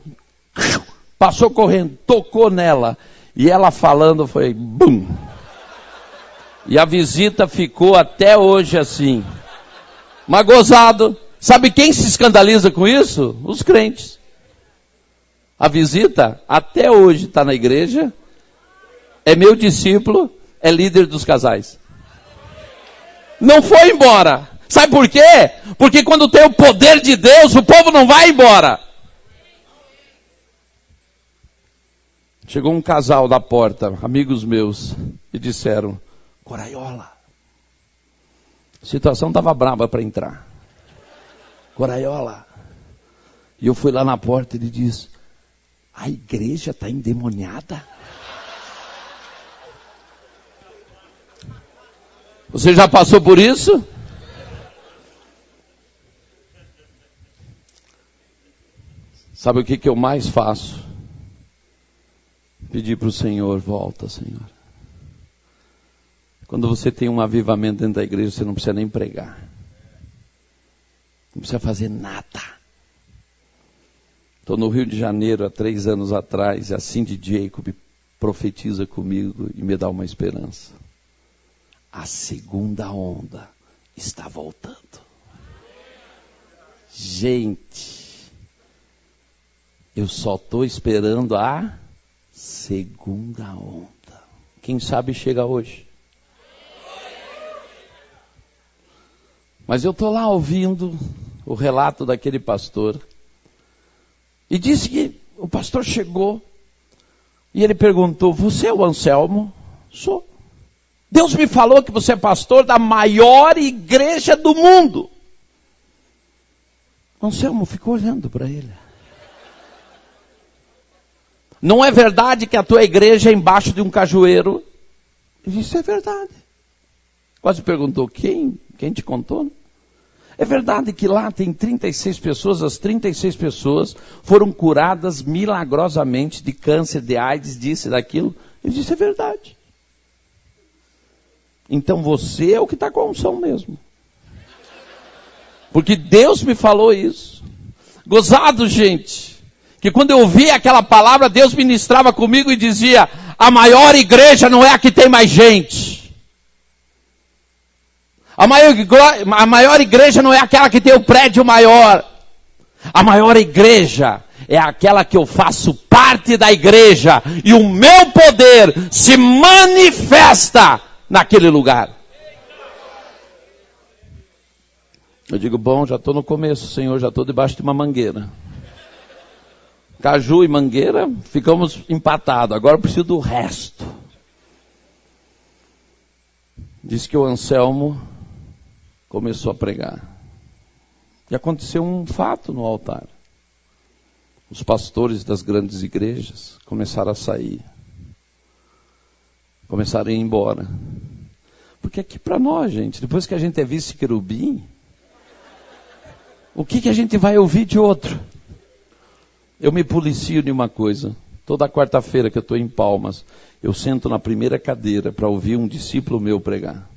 Passou correndo, tocou nela. E ela falando foi bum. E a visita ficou até hoje assim. Mas gozado. Sabe quem se escandaliza com isso? Os crentes. A visita até hoje está na igreja. É meu discípulo, é líder dos casais. Não foi embora. Sabe por quê? Porque quando tem o poder de Deus, o povo não vai embora. Chegou um casal da porta, amigos meus, e disseram: Coraiola, a situação estava brava para entrar. Coraiola. E eu fui lá na porta e ele disse: a igreja está endemoniada? Você já passou por isso? Sabe o que eu mais faço? Pedir para o Senhor: volta, Senhor. Quando você tem um avivamento dentro da igreja, você não precisa nem pregar. Não precisa fazer nada. Estou no Rio de Janeiro há 3 anos atrás, e a Cindy Jacob profetiza comigo e me dá uma esperança. A segunda onda está voltando. Gente, eu só estou esperando a segunda onda. Quem sabe chega hoje. Mas eu estou lá ouvindo o relato daquele pastor. E disse que o pastor chegou e ele perguntou: você é o Anselmo? Sou. Deus me falou que você é pastor da maior igreja do mundo. Anselmo ficou olhando para ele. Não é verdade que a tua igreja é embaixo de um cajueiro? Ele disse: é verdade. Quase perguntou: quem te contou? É verdade que lá tem 36 pessoas, as 36 pessoas foram curadas milagrosamente de câncer, de AIDS, disso e daquilo. Ele disse: é verdade. Então você é o que está com a unção mesmo. Porque Deus me falou isso. Gozado, gente, que quando eu ouvia aquela palavra, Deus ministrava comigo e dizia: a maior igreja não é a que tem mais gente. A maior igreja não é aquela que tem o prédio maior. A maior igreja é aquela que eu faço parte da igreja e o meu poder se manifesta naquele lugar. Eu digo: bom, já estou no começo, Senhor, já estou debaixo de uma mangueira. Caju e mangueira, ficamos empatados. Agora eu preciso do resto. Diz que o Anselmo começou a pregar. E aconteceu um fato no altar. Os pastores das grandes igrejas começaram a sair. Começaram a ir embora. Porque aqui para nós, gente, depois que a gente é vice-querubim, o que a gente vai ouvir de outro? Eu me policio de uma coisa. Toda quarta-feira que eu estou em Palmas, eu sento na primeira cadeira para ouvir um discípulo meu pregar.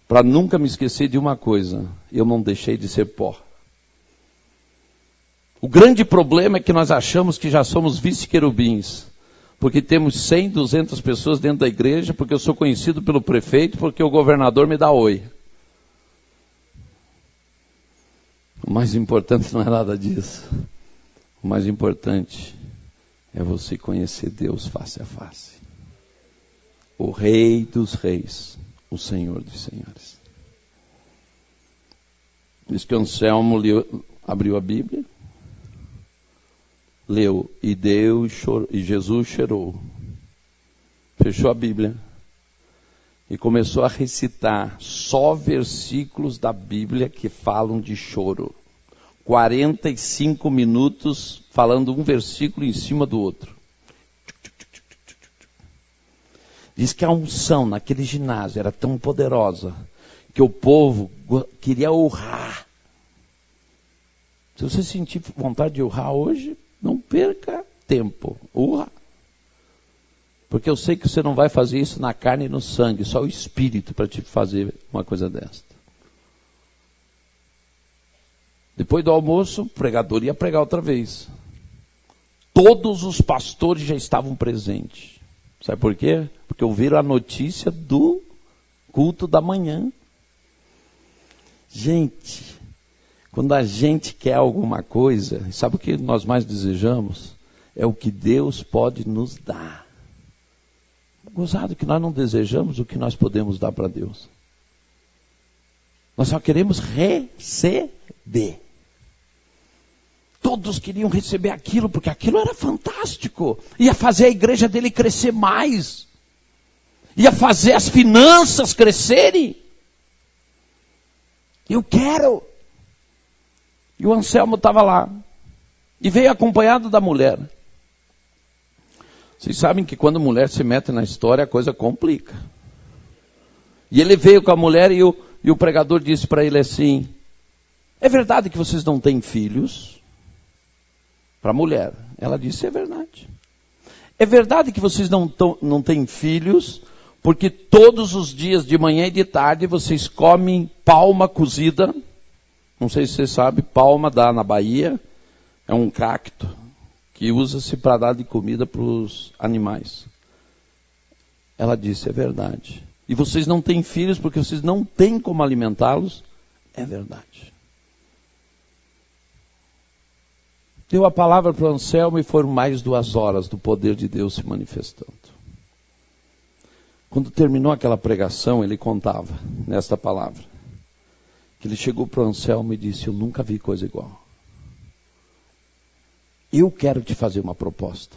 Para nunca me esquecer de uma coisa: eu não deixei de ser pó. O grande problema é que nós achamos que já somos vice-querubins, porque temos 100, 200 pessoas dentro da igreja, porque eu sou conhecido pelo prefeito, porque o governador me dá oi. O mais importante não é nada disso. O mais importante é você conhecer Deus face a face. O Rei dos Reis, o Senhor dos Senhores. Diz que Anselmo abriu a Bíblia, leu, e deu, e Jesus chorou. Fechou a Bíblia e começou a recitar só versículos da Bíblia que falam de choro. 45 minutos falando um versículo em cima do outro. Diz que a unção naquele ginásio era tão poderosa que o povo queria urrar. Se você sentir vontade de urrar hoje, não perca tempo. Urra. Porque eu sei que você não vai fazer isso na carne e no sangue, só o Espírito para te fazer uma coisa desta. Depois do almoço, o pregador ia pregar outra vez. Todos os pastores já estavam presentes. Sabe por quê? Porque ouviram a notícia do culto da manhã. Gente, quando a gente quer alguma coisa, sabe o que nós mais desejamos? É o que Deus pode nos dar. Gozado que nós não desejamos o que nós podemos dar para Deus. Nós só queremos receber. Todos queriam receber aquilo, porque aquilo era fantástico. Ia fazer a igreja dele crescer mais. Ia fazer as finanças crescerem. Eu quero. E o Anselmo estava lá. E veio acompanhado da mulher. Vocês sabem que quando a mulher se mete na história, a coisa complica. E ele veio com a mulher e o pregador disse para ele assim: é verdade que vocês não têm filhos? Para a mulher. Ela disse: é verdade. É verdade que vocês não têm filhos, porque todos os dias, de manhã e de tarde, vocês comem palma cozida. Não sei se você sabe, palma dá na Bahia. É um cacto que usa-se para dar de comida para os animais. Ela disse: é verdade. E vocês não têm filhos porque vocês não têm como alimentá-los? É verdade. Deu a palavra para o Anselmo e foram mais 2 horas do poder de Deus se manifestando. Quando terminou aquela pregação, ele contava nesta palavra, que ele chegou para o Anselmo e disse: eu nunca vi coisa igual. Eu quero te fazer uma proposta.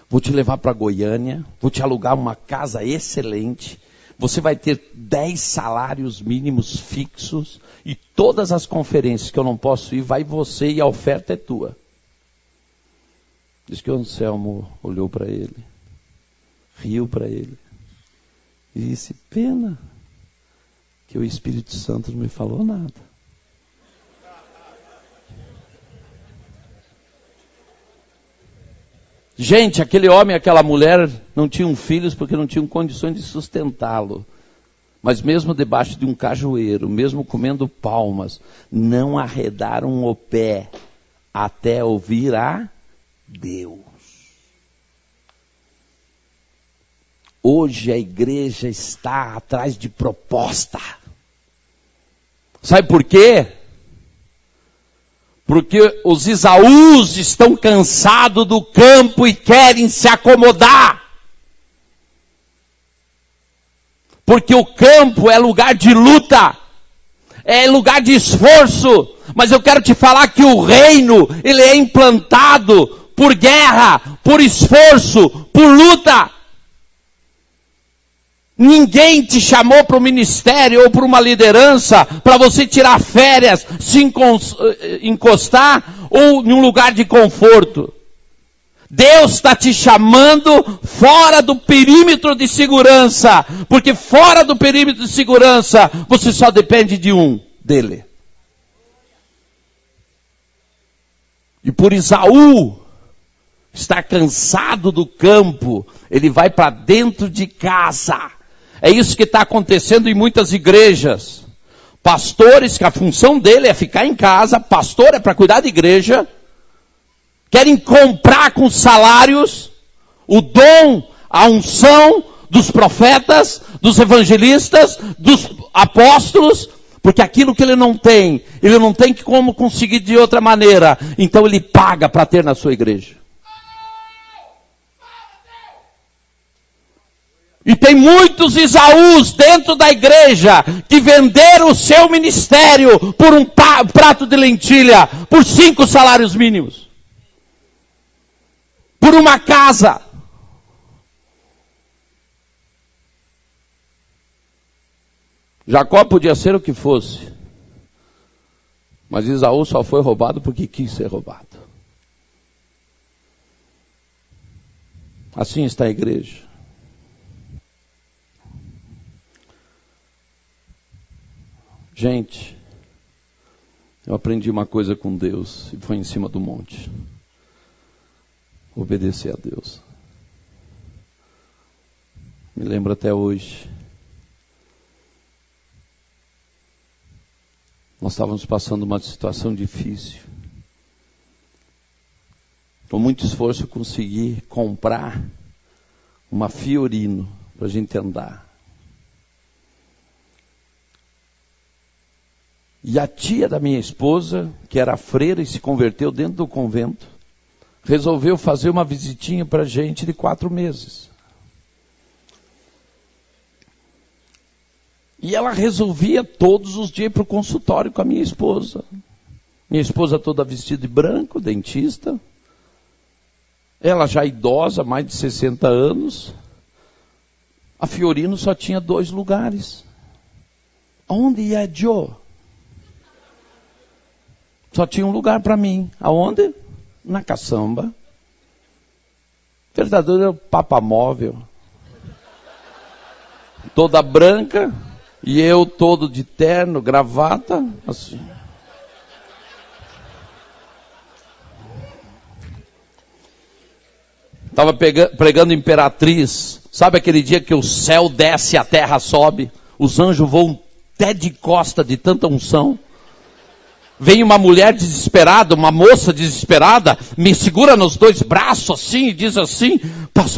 Vou te levar para Goiânia, vou te alugar uma casa excelente, você vai ter 10 salários mínimos fixos, e todas as conferências que eu não posso ir, vai você e a oferta é tua. Diz que o Anselmo olhou para ele, riu para ele, e disse: pena que o Espírito Santo não me falou nada. Gente, aquele homem e aquela mulher não tinham filhos porque não tinham condições de sustentá-lo. Mas mesmo debaixo de um cajueiro, mesmo comendo palmas, não arredaram o pé até ouvir a Deus. Hoje a igreja está atrás de proposta. Sabe por quê? Porque os Isaús estão cansados do campo e querem se acomodar. Porque o campo é lugar de luta, é lugar de esforço. Mas eu quero te falar que o reino, ele é implantado por guerra, por esforço, por luta. Ninguém te chamou para o ministério ou para uma liderança para você tirar férias, se encostar ou em um lugar de conforto. Deus está te chamando fora do perímetro de segurança, porque fora do perímetro de segurança você só depende de dele. E por Isaú estar cansado do campo, ele vai para dentro de casa. É isso que está acontecendo em muitas igrejas. Pastores, que a função dele é ficar em casa, pastor é para cuidar da igreja, querem comprar com salários o dom, a unção dos profetas, dos evangelistas, dos apóstolos, porque aquilo que ele não tem como conseguir de outra maneira, então ele paga para ter na sua igreja. E tem muitos Isaús dentro da igreja que venderam o seu ministério por um prato de lentilha, por 5 salários mínimos. Por uma casa. Jacó podia ser o que fosse, mas Isaú só foi roubado porque quis ser roubado. Assim está a igreja. Gente, eu aprendi uma coisa com Deus e foi em cima do monte. Obedecer a Deus. Me lembro até hoje. Nós estávamos passando uma situação difícil. Com muito esforço eu consegui comprar uma Fiorino para a gente andar. E a tia da minha esposa, que era freira e se converteu dentro do convento, resolveu fazer uma visitinha para a gente de 4 meses. E ela resolvia todos os dias ir para o consultório com a minha esposa. Minha esposa toda vestida de branco, dentista. Ela já idosa, mais de 60 anos. A Fiorino só tinha 2 lugares. Onde ia Joe? Só tinha um lugar para mim. Aonde? Na caçamba. Verdadeiro papamóvel. Toda branca. E eu todo de terno, gravata. Assim. Estava pregando Imperatriz. Sabe aquele dia que o céu desce e a terra sobe? Os anjos voam até de costa de tanta unção. Vem uma mulher desesperada, uma moça desesperada, me segura nos 2 braços assim e diz assim: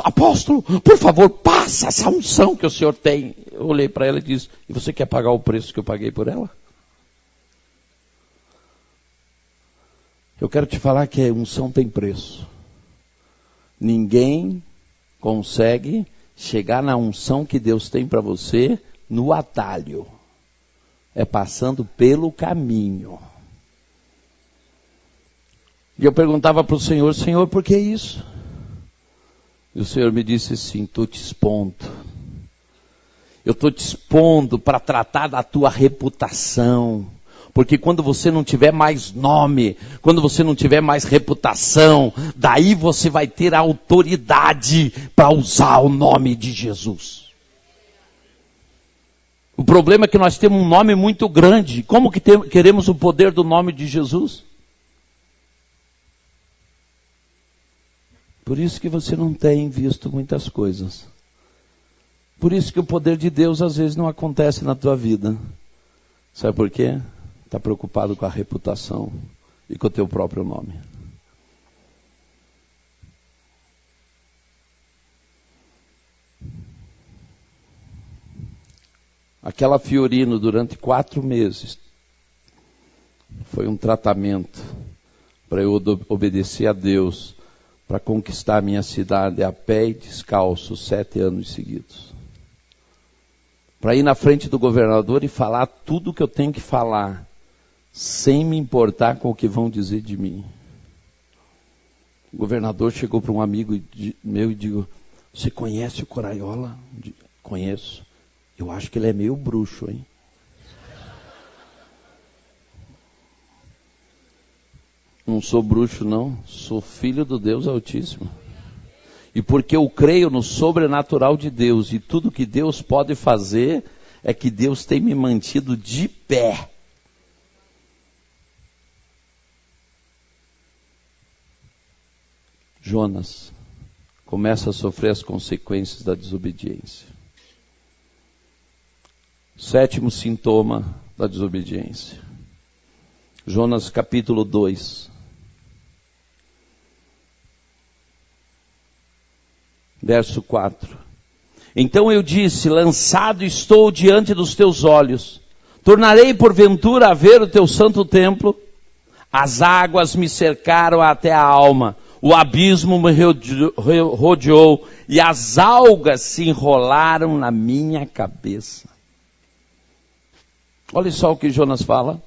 apóstolo, por favor, passa essa unção que o senhor tem. Eu olhei para ela e disse: e você quer pagar o preço que eu paguei por ela? Eu quero te falar que a unção tem preço. Ninguém consegue chegar na unção que Deus tem para você no atalho. É passando pelo caminho. E eu perguntava para o Senhor: Senhor, por que isso? E o Senhor me disse assim: estou te expondo. Eu estou te expondo para tratar da tua reputação. Porque quando você não tiver mais nome, quando você não tiver mais reputação, daí você vai ter a autoridade para usar o nome de Jesus. O problema é que nós temos um nome muito grande. Como que queremos o poder do nome de Jesus? Por isso que você não tem visto muitas coisas. Por isso que o poder de Deus às vezes não acontece na tua vida. Sabe por quê? Está preocupado com a reputação e com o teu próprio nome. Aquela Fiorino durante 4 meses foi um tratamento para eu obedecer a Deus, para conquistar a minha cidade a pé e descalço 7 anos seguidos. Para ir na frente do governador e falar tudo o que eu tenho que falar, sem me importar com o que vão dizer de mim. O governador chegou para um amigo meu e disse: você conhece o Coraiola? Conheço. Eu acho que ele é meio bruxo, hein? Não sou bruxo, não. Sou filho do Deus Altíssimo. E porque eu creio no sobrenatural de Deus e tudo que Deus pode fazer, é que Deus tem me mantido de pé. Jonas começa a sofrer as consequências da desobediência. 7º sintoma da desobediência. Jonas capítulo 2. Verso 4. Então eu disse: lançado estou diante dos teus olhos. Tornarei porventura a ver o teu santo templo? As águas me cercaram até a alma. O abismo me rodeou e as algas se enrolaram na minha cabeça. Olha só o que Jonas fala.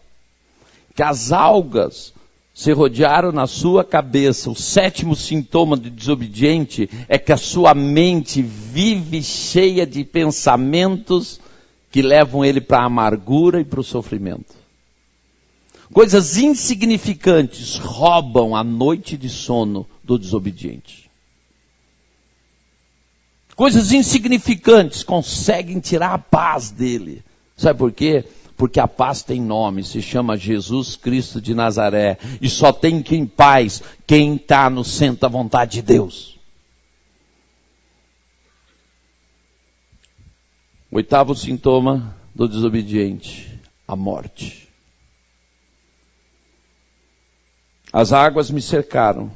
Que as algas se rodearam na sua cabeça. O 7º sintoma de desobediente é que a sua mente vive cheia de pensamentos que levam ele para a amargura e para o sofrimento. Coisas insignificantes roubam a noite de sono do desobediente. Coisas insignificantes conseguem tirar a paz dele. Sabe por quê? Porque a paz tem nome, se chama Jesus Cristo de Nazaré. E só tem em paz quem está no centro da vontade de Deus. 8º sintoma do desobediente: a morte. As águas me cercaram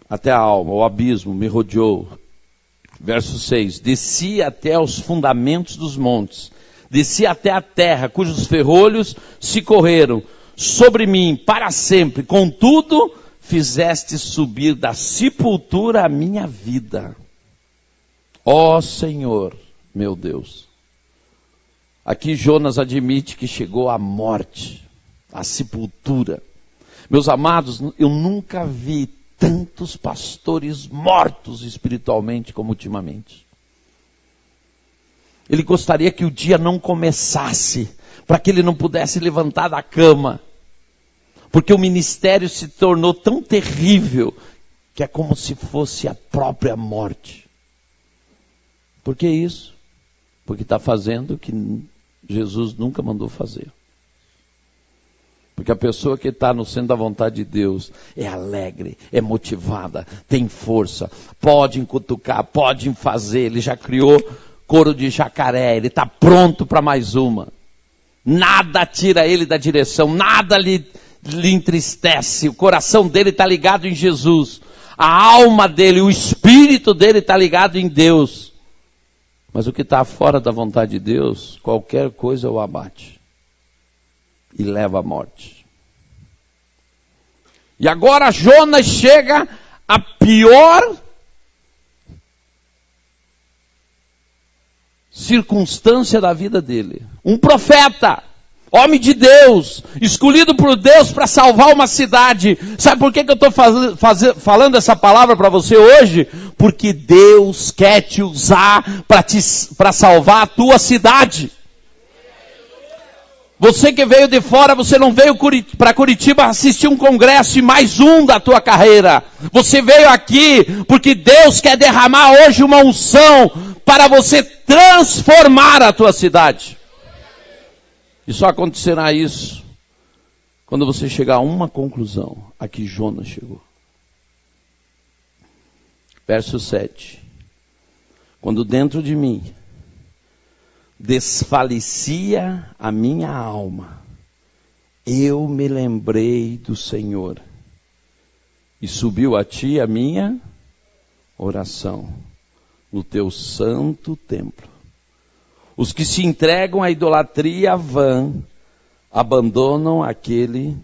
até a alma, o abismo me rodeou. Verso 6. Desci até os fundamentos dos montes, desci até a terra, cujos ferrolhos se correram sobre mim para sempre. Contudo, fizeste subir da sepultura a minha vida. Ó Senhor, meu Deus. Aqui Jonas admite que chegou à morte, à sepultura. Meus amados, eu nunca vi tantos pastores mortos espiritualmente como ultimamente. Ele gostaria que o dia não começasse, para que ele não pudesse levantar da cama. Porque o ministério se tornou tão terrível, que é como se fosse a própria morte. Por que isso? Porque está fazendo o que Jesus nunca mandou fazer. Porque a pessoa que está no centro da vontade de Deus é alegre, é motivada, tem força, pode cutucar, pode fazer. Ele já criou couro de jacaré, ele está pronto para mais uma. Nada tira ele da direção, nada lhe entristece. O coração dele está ligado em Jesus. A alma dele, o espírito dele está ligado em Deus. Mas o que está fora da vontade de Deus, qualquer coisa o abate e leva à morte. E agora Jonas chega à pior circunstância da vida dele. Um profeta, homem de Deus, escolhido por Deus para salvar uma cidade. Sabe por que eu estou falando essa palavra para você hoje? Porque Deus quer te usar para salvar a tua cidade. Você que veio de fora, você não veio para Curitiba assistir um congresso e mais um da tua carreira. Você veio aqui porque Deus quer derramar hoje uma unção para você transformar a tua cidade. E só acontecerá isso quando você chegar a uma conclusão, a que Jonas chegou. Verso 7. Quando dentro de mim desfalecia a minha alma, eu me lembrei do Senhor, e subiu a ti a minha oração no teu santo templo. Os que se entregam à idolatria vã abandonam aquele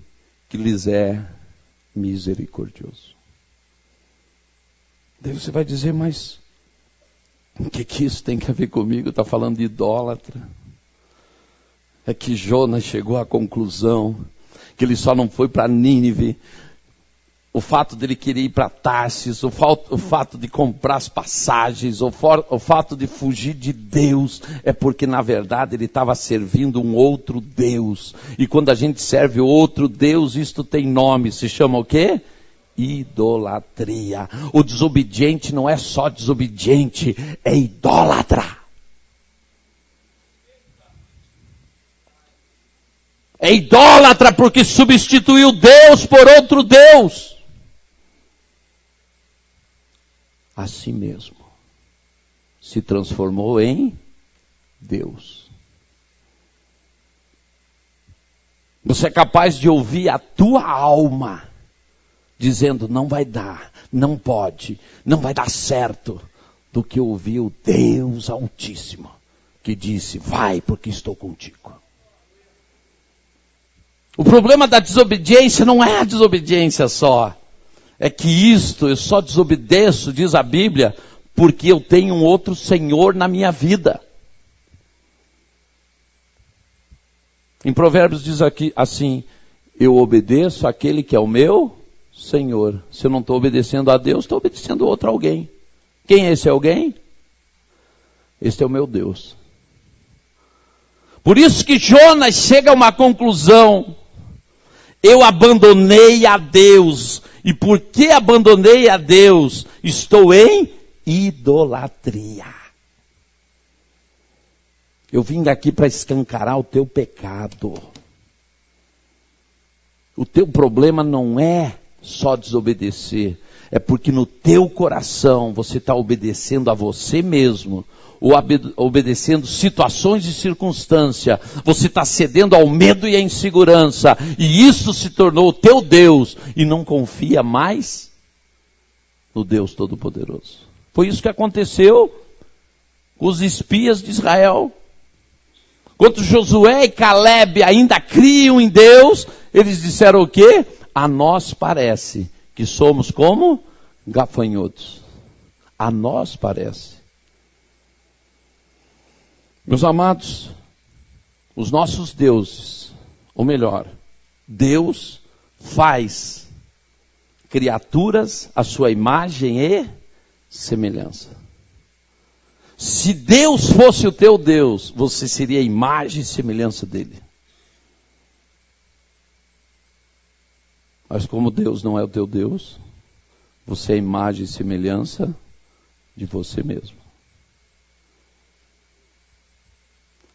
que lhes é misericordioso. Daí você vai dizer, mas o que isso tem a ver comigo? Está falando de idólatra. É que Jonas chegou à conclusão que ele só não foi para Nínive. O fato dele querer ir para Tarsis, o fato de comprar as passagens, o fato de fugir de Deus, é porque na verdade ele estava servindo um outro Deus. E quando a gente serve outro Deus, isto tem nome, se chama o quê? Idolatria. O desobediente não é só desobediente, é idólatra. É idólatra porque substituiu Deus por outro Deus. A si mesmo se transformou em Deus. Você é capaz de ouvir a tua alma dizendo, não vai dar, não pode, não vai dar certo, do que ouvir o Deus Altíssimo, que disse, vai porque estou contigo. O problema da desobediência não é a desobediência só, é que eu só desobedeço, diz a Bíblia, porque eu tenho um outro Senhor na minha vida. Em Provérbios diz aqui assim, eu obedeço àquele que é o meu Senhor. Se eu não estou obedecendo a Deus, estou obedecendo a outro alguém. Quem é esse alguém? Este é o meu Deus. Por isso que Jonas chega a uma conclusão. Eu abandonei a Deus. E porque abandonei a Deus, estou em idolatria. Eu vim aqui para escancarar o teu pecado. O teu problema não é só desobedecer, é porque no teu coração você está obedecendo a você mesmo, ou obedecendo situações e circunstâncias, você está cedendo ao medo e à insegurança, e isso se tornou o teu Deus, e não confia mais no Deus Todo-Poderoso. Foi isso que aconteceu com os espias de Israel. Quando Josué e Caleb ainda criam em Deus, eles disseram o quê? A nós parece que somos como gafanhotos. A nós parece. Meus amados, os nossos deuses, ou melhor, Deus faz criaturas à sua imagem e semelhança. Se Deus fosse o teu Deus, você seria a imagem e semelhança dele. Mas como Deus não é o teu Deus, você é a imagem e semelhança de você mesmo.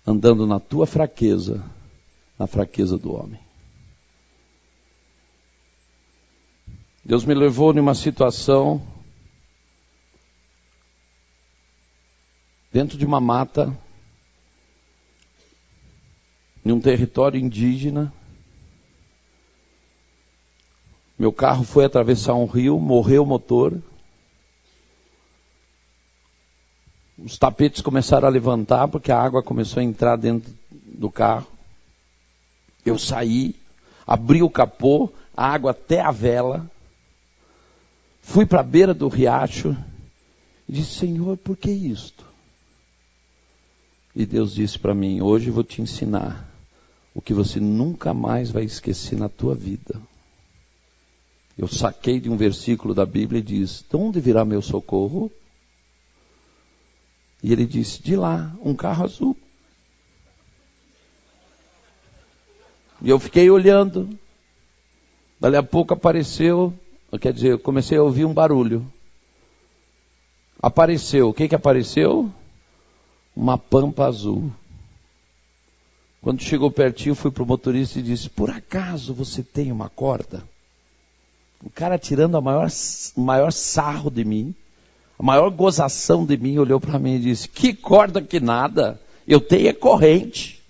Andando na tua fraqueza, na fraqueza do homem. Deus me levou numa situação dentro de uma mata, em um território indígena. Meu carro foi atravessar um rio, morreu o motor. Os tapetes começaram a levantar porque a água começou a entrar dentro do carro. Eu saí, abri o capô, a água até a vela. Fui para a beira do riacho e disse: Senhor, por que isto? E Deus disse para mim: hoje eu vou te ensinar o que você nunca mais vai esquecer na tua vida. Eu saquei de um versículo da Bíblia e disse: de onde virá meu socorro? E ele disse: de lá, um carro azul. E eu fiquei olhando. Dali a pouco apareceu, quer dizer, eu comecei a ouvir um barulho. Apareceu, o que apareceu? Uma pampa azul. Quando chegou pertinho, fui para o motorista e disse: por acaso você tem uma corda? O cara, tirando o maior sarro de mim, a maior gozação de mim, olhou para mim e disse: que corda que nada, eu tenho é corrente.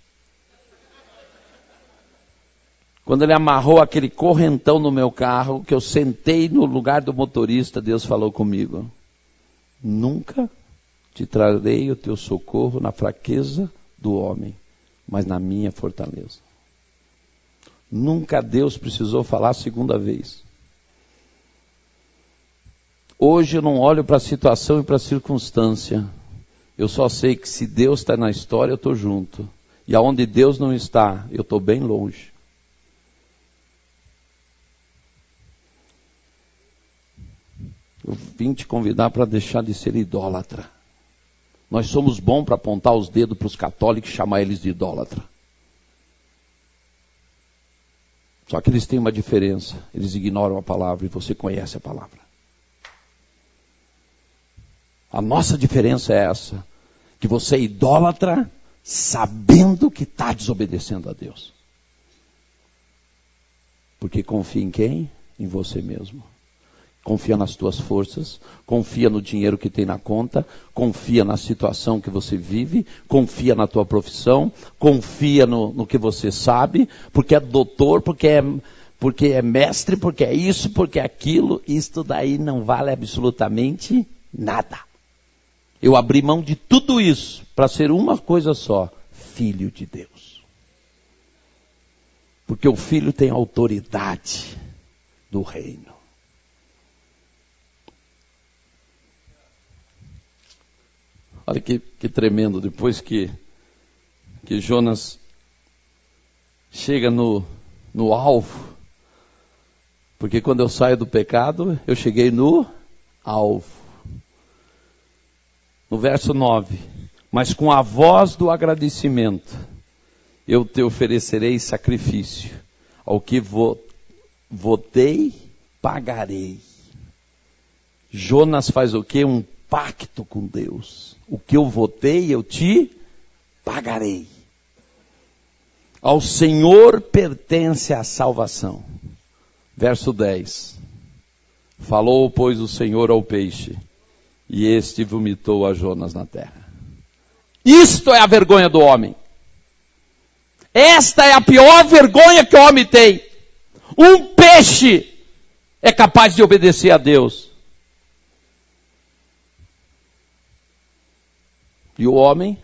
Quando ele amarrou aquele correntão no meu carro, que eu sentei no lugar do motorista, Deus falou comigo: nunca te trarei o teu socorro na fraqueza do homem, mas na minha fortaleza. Nunca Deus precisou falar a segunda vez. Hoje eu não olho para a situação e para a circunstância. Eu só sei que se Deus está na história, eu estou junto. E aonde Deus não está, eu estou bem longe. Eu vim te convidar para deixar de ser idólatra. Nós somos bons para apontar os dedos para os católicos e chamar eles de idólatra. Só que eles têm uma diferença. Eles ignoram a palavra e você conhece a palavra. A nossa diferença é essa. Que você é idólatra sabendo que está desobedecendo a Deus. Porque confia em quem? Em você mesmo. Confia nas tuas forças, confia no dinheiro que tem na conta, confia na situação que você vive, confia na tua profissão, confia no que você sabe, porque é doutor, porque é mestre, porque é isso, porque é aquilo. Isto daí não vale absolutamente nada. Eu abri mão de tudo isso para ser uma coisa só: filho de Deus. Porque o filho tem autoridade do reino. Olha que tremendo, depois que Jonas chega no alvo, porque quando eu saio do pecado, eu cheguei no alvo. No verso 9, mas com a voz do agradecimento, eu te oferecerei sacrifício, ao que votei, pagarei. Jonas faz o quê? Um pacto com Deus. O que eu votei, eu te pagarei. Ao Senhor pertence a salvação. Verso 10. Falou, pois, o Senhor ao peixe, e este vomitou a Jonas na terra. Isto é a vergonha do homem. Esta é a pior vergonha que o homem tem. Um peixe é capaz de obedecer a Deus. E o homem,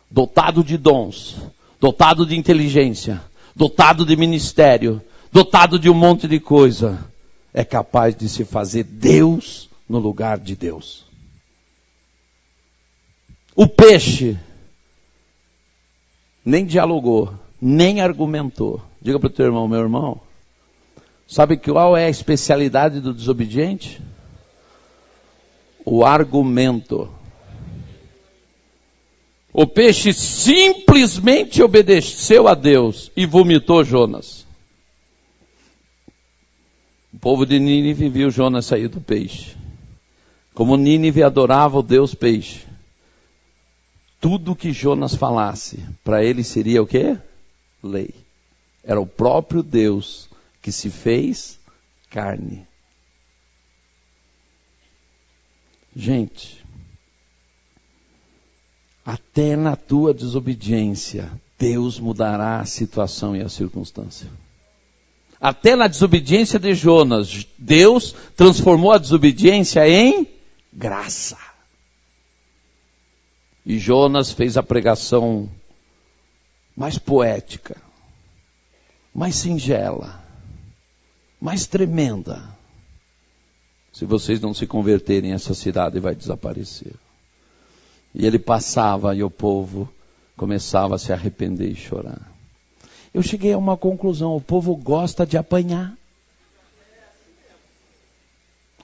dotado de dons, dotado de inteligência, dotado de ministério, dotado de um monte de coisa, é capaz de se fazer Deus no lugar de Deus. O peixe, nem dialogou, nem argumentou. Diga para o teu irmão, meu irmão, sabe qual é a especialidade do desobediente? O argumento. O peixe simplesmente obedeceu a Deus e vomitou Jonas. O povo de Nínive viu Jonas sair do peixe. Como Nínive adorava o Deus peixe, tudo que Jonas falasse, para ele seria o quê? Lei. Era o próprio Deus que se fez carne. Gente, até na tua desobediência, Deus mudará a situação e a circunstância. Até na desobediência de Jonas, Deus transformou a desobediência em graça. E Jonas fez a pregação mais poética, mais singela, mais tremenda. Se vocês não se converterem, essa cidade vai desaparecer. E ele passava e o povo começava a se arrepender e chorar. Eu cheguei a uma conclusão: o povo gosta de apanhar.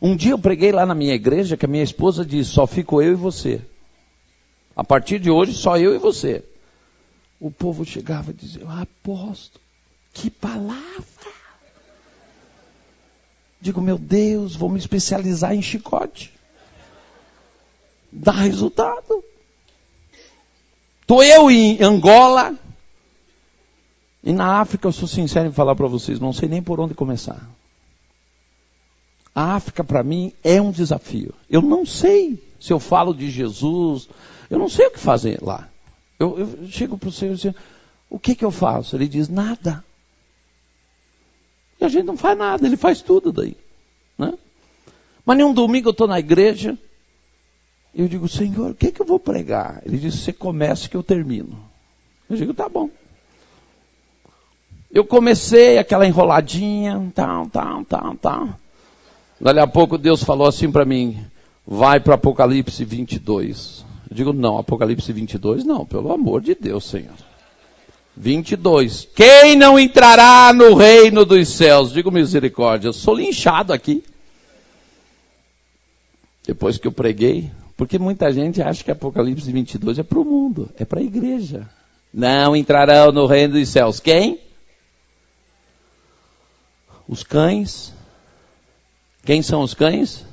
Um dia eu preguei lá na minha igreja que a minha esposa disse: só fico eu e você. A partir de hoje só eu e você. O povo chegava e dizia: apóstolo, que palavra! Digo, meu Deus, vou me especializar em chicote. Dá resultado. Estou eu em Angola. E na África, eu sou sincero em falar para vocês, não sei nem por onde começar. A África para mim é um desafio. Eu não sei se eu falo de Jesus, eu não sei o que fazer lá. Eu chego para o Senhor e digo: o que eu faço? Ele diz: nada. E a gente não faz nada, ele faz tudo daí. Né? Mas nenhum domingo eu estou na igreja, e eu digo: Senhor, o que eu vou pregar? Ele diz: você começa que eu termino. Eu digo: tá bom. Eu comecei aquela enroladinha, tal. Dali a pouco Deus falou assim para mim: vai para Apocalipse 22. Eu digo: não, Apocalipse 22 não, pelo amor de Deus, Senhor. 22. Quem não entrará no reino dos céus? Digo misericórdia, eu sou linchado aqui. Depois que eu preguei, porque muita gente acha que Apocalipse 22 é para o mundo, é para a igreja. Não entrarão no reino dos céus. Quem? Os cães. Quem são os cães?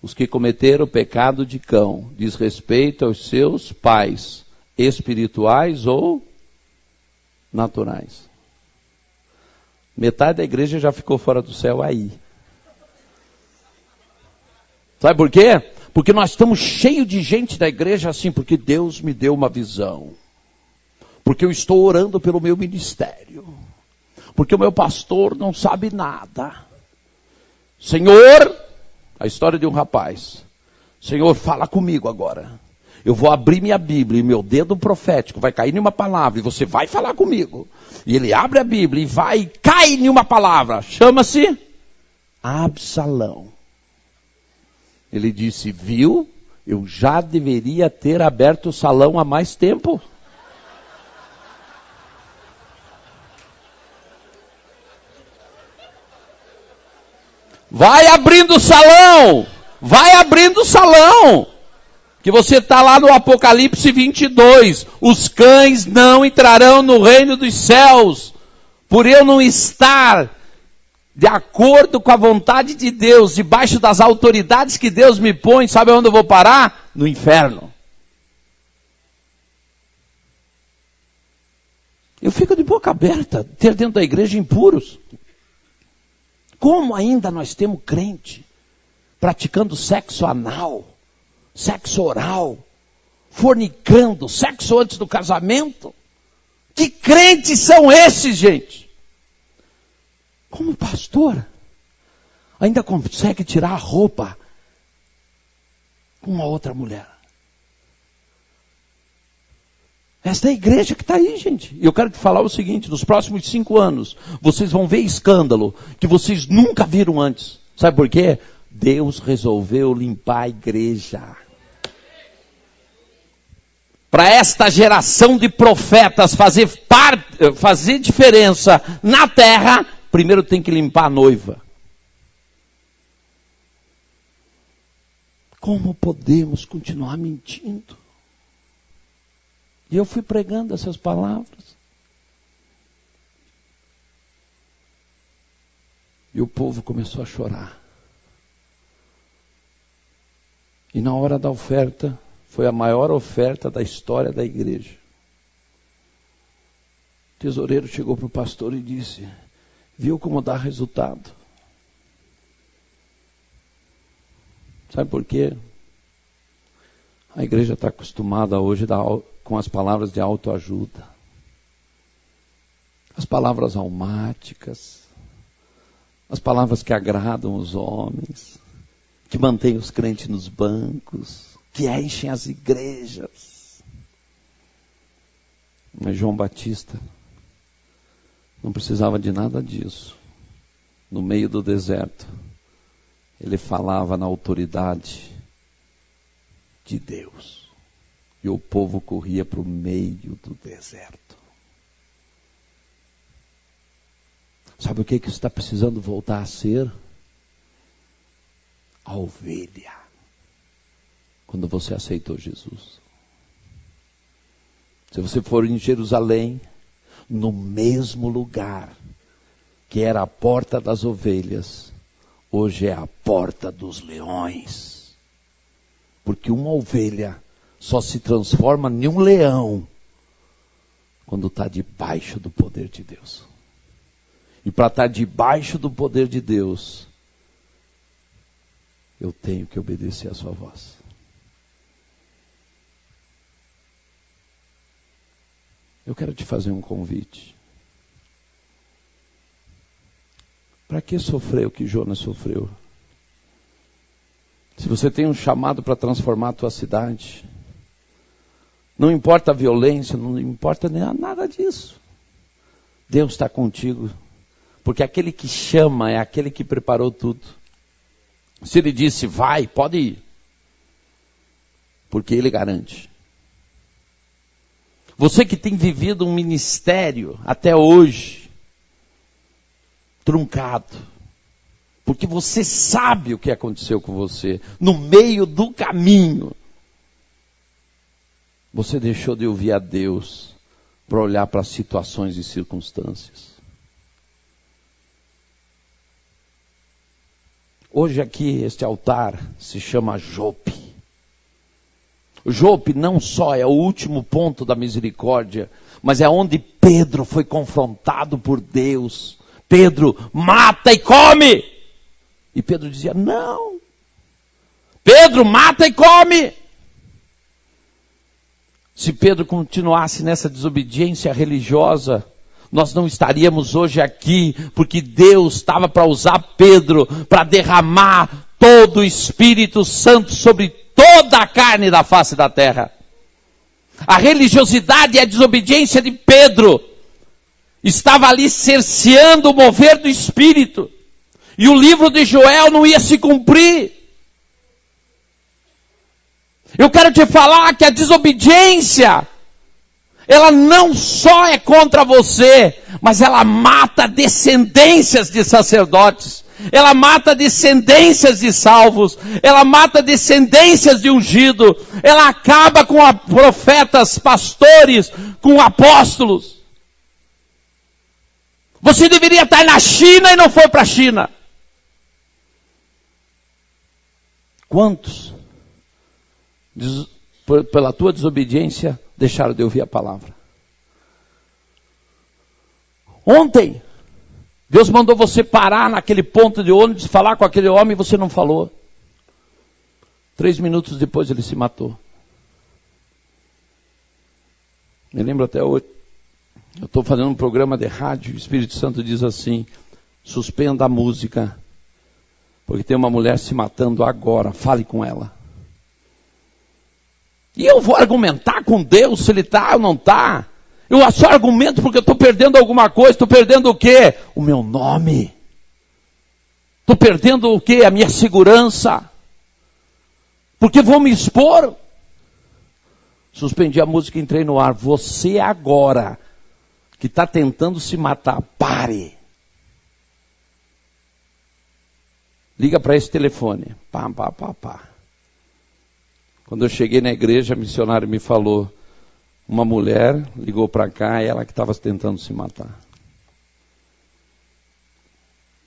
Os que cometeram o pecado de cão, diz respeito aos seus pais, espirituais ou naturais. Metade da igreja já ficou fora do céu aí. Sabe por quê? Porque nós estamos cheios de gente da igreja assim, porque Deus me deu uma visão. Porque eu estou orando pelo meu ministério. Porque o meu pastor não sabe nada. Senhor, a história de um rapaz. Senhor, fala comigo agora. Eu vou abrir minha Bíblia e meu dedo profético vai cair em uma palavra e você vai falar comigo. E ele abre a Bíblia e vai e cai em uma palavra. Chama-se Absalão. Ele disse: viu? Eu já deveria ter aberto o salão há mais tempo. Vai abrindo o salão. Vai abrindo o salão. Que você está lá no Apocalipse 22. Os cães não entrarão no reino dos céus. Por eu não estar de acordo com a vontade de Deus, debaixo das autoridades que Deus me põe, sabe onde eu vou parar? No inferno. Eu fico de boca aberta, ter dentro da igreja impuros. Como ainda nós temos crente praticando sexo anal, sexo oral, fornicando, sexo antes do casamento? Que crentes são esses, gente? Como pastor, ainda consegue tirar a roupa com uma outra mulher. Esta é a igreja que está aí, gente. E eu quero te falar o seguinte: nos próximos 5 anos, vocês vão ver escândalo que vocês nunca viram antes. Sabe por quê? Deus resolveu limpar a igreja. para esta geração de profetas fazer diferença na terra, primeiro tem que limpar a noiva. Como podemos continuar mentindo? E eu fui pregando essas palavras. E o povo começou a chorar. E na hora da oferta, foi a maior oferta da história da igreja. O tesoureiro chegou para o pastor e disse: viu como dá resultado? Sabe por quê? A igreja está acostumada hoje com as palavras de autoajuda. As palavras almáticas. As palavras que agradam os homens. Que mantêm os crentes nos bancos. Que enchem as igrejas. Mas João Batista não precisava de nada disso. No meio do deserto, ele falava na autoridade de Deus. E o povo corria para o meio do deserto. Sabe o que isso está precisando voltar a ser? A ovelha. Quando você aceitou Jesus. Se você for em Jerusalém, no mesmo lugar que era a porta das ovelhas, hoje é a porta dos leões. Porque uma ovelha só se transforma em um leão quando está debaixo do poder de Deus. E para estar debaixo do poder de Deus, eu tenho que obedecer a sua voz. Eu quero te fazer um convite. Para que sofrer o que Jonas sofreu? Se você tem um chamado para transformar a tua cidade, não importa a violência, não importa nada disso. Deus está contigo. Porque aquele que chama é aquele que preparou tudo. Se ele disse, vai, pode ir. Porque ele garante. Você que tem vivido um ministério até hoje, truncado, porque você sabe o que aconteceu com você, no meio do caminho, você deixou de ouvir a Deus para olhar para as situações e circunstâncias. Hoje aqui, este altar se chama Jope. O Jope não só é o último ponto da misericórdia, mas é onde Pedro foi confrontado por Deus. Pedro, mata e come! E Pedro dizia, não. Pedro, mata e come! Se Pedro continuasse nessa desobediência religiosa, nós não estaríamos hoje aqui, porque Deus estava para usar Pedro, para derramar todo o Espírito Santo sobre toda a carne da face da terra. A religiosidade e a desobediência de Pedro estava ali cerceando o mover do Espírito. E o livro de Joel não ia se cumprir. Eu quero te falar que a desobediência, ela não só é contra você, mas ela mata descendências de sacerdotes. Ela mata descendências de salvos. Ela mata descendências de ungido. Ela acaba com profetas, pastores, com apóstolos. Você deveria estar na China e não foi para a China. Quantos, pela tua desobediência, deixaram de ouvir a palavra? Ontem, Deus mandou você parar naquele ponto de ônibus, falar com aquele homem e você não falou. 3 minutos depois ele se matou. Me lembro até hoje. Eu estou fazendo um programa de rádio, o Espírito Santo diz assim, suspenda a música, porque tem uma mulher se matando agora, fale com ela. E eu vou argumentar com Deus se ele está ou não está. Eu só argumento porque eu estou perdendo alguma coisa. Estou perdendo o quê? O meu nome. Estou perdendo o quê? A minha segurança. Porque vou me expor. Suspendi a música e entrei no ar. Você agora, que está tentando se matar, pare. Liga para esse telefone. Pá, pá, pá, pá. Quando eu cheguei na igreja, a missionária me falou, uma mulher ligou para cá, ela que estava tentando se matar.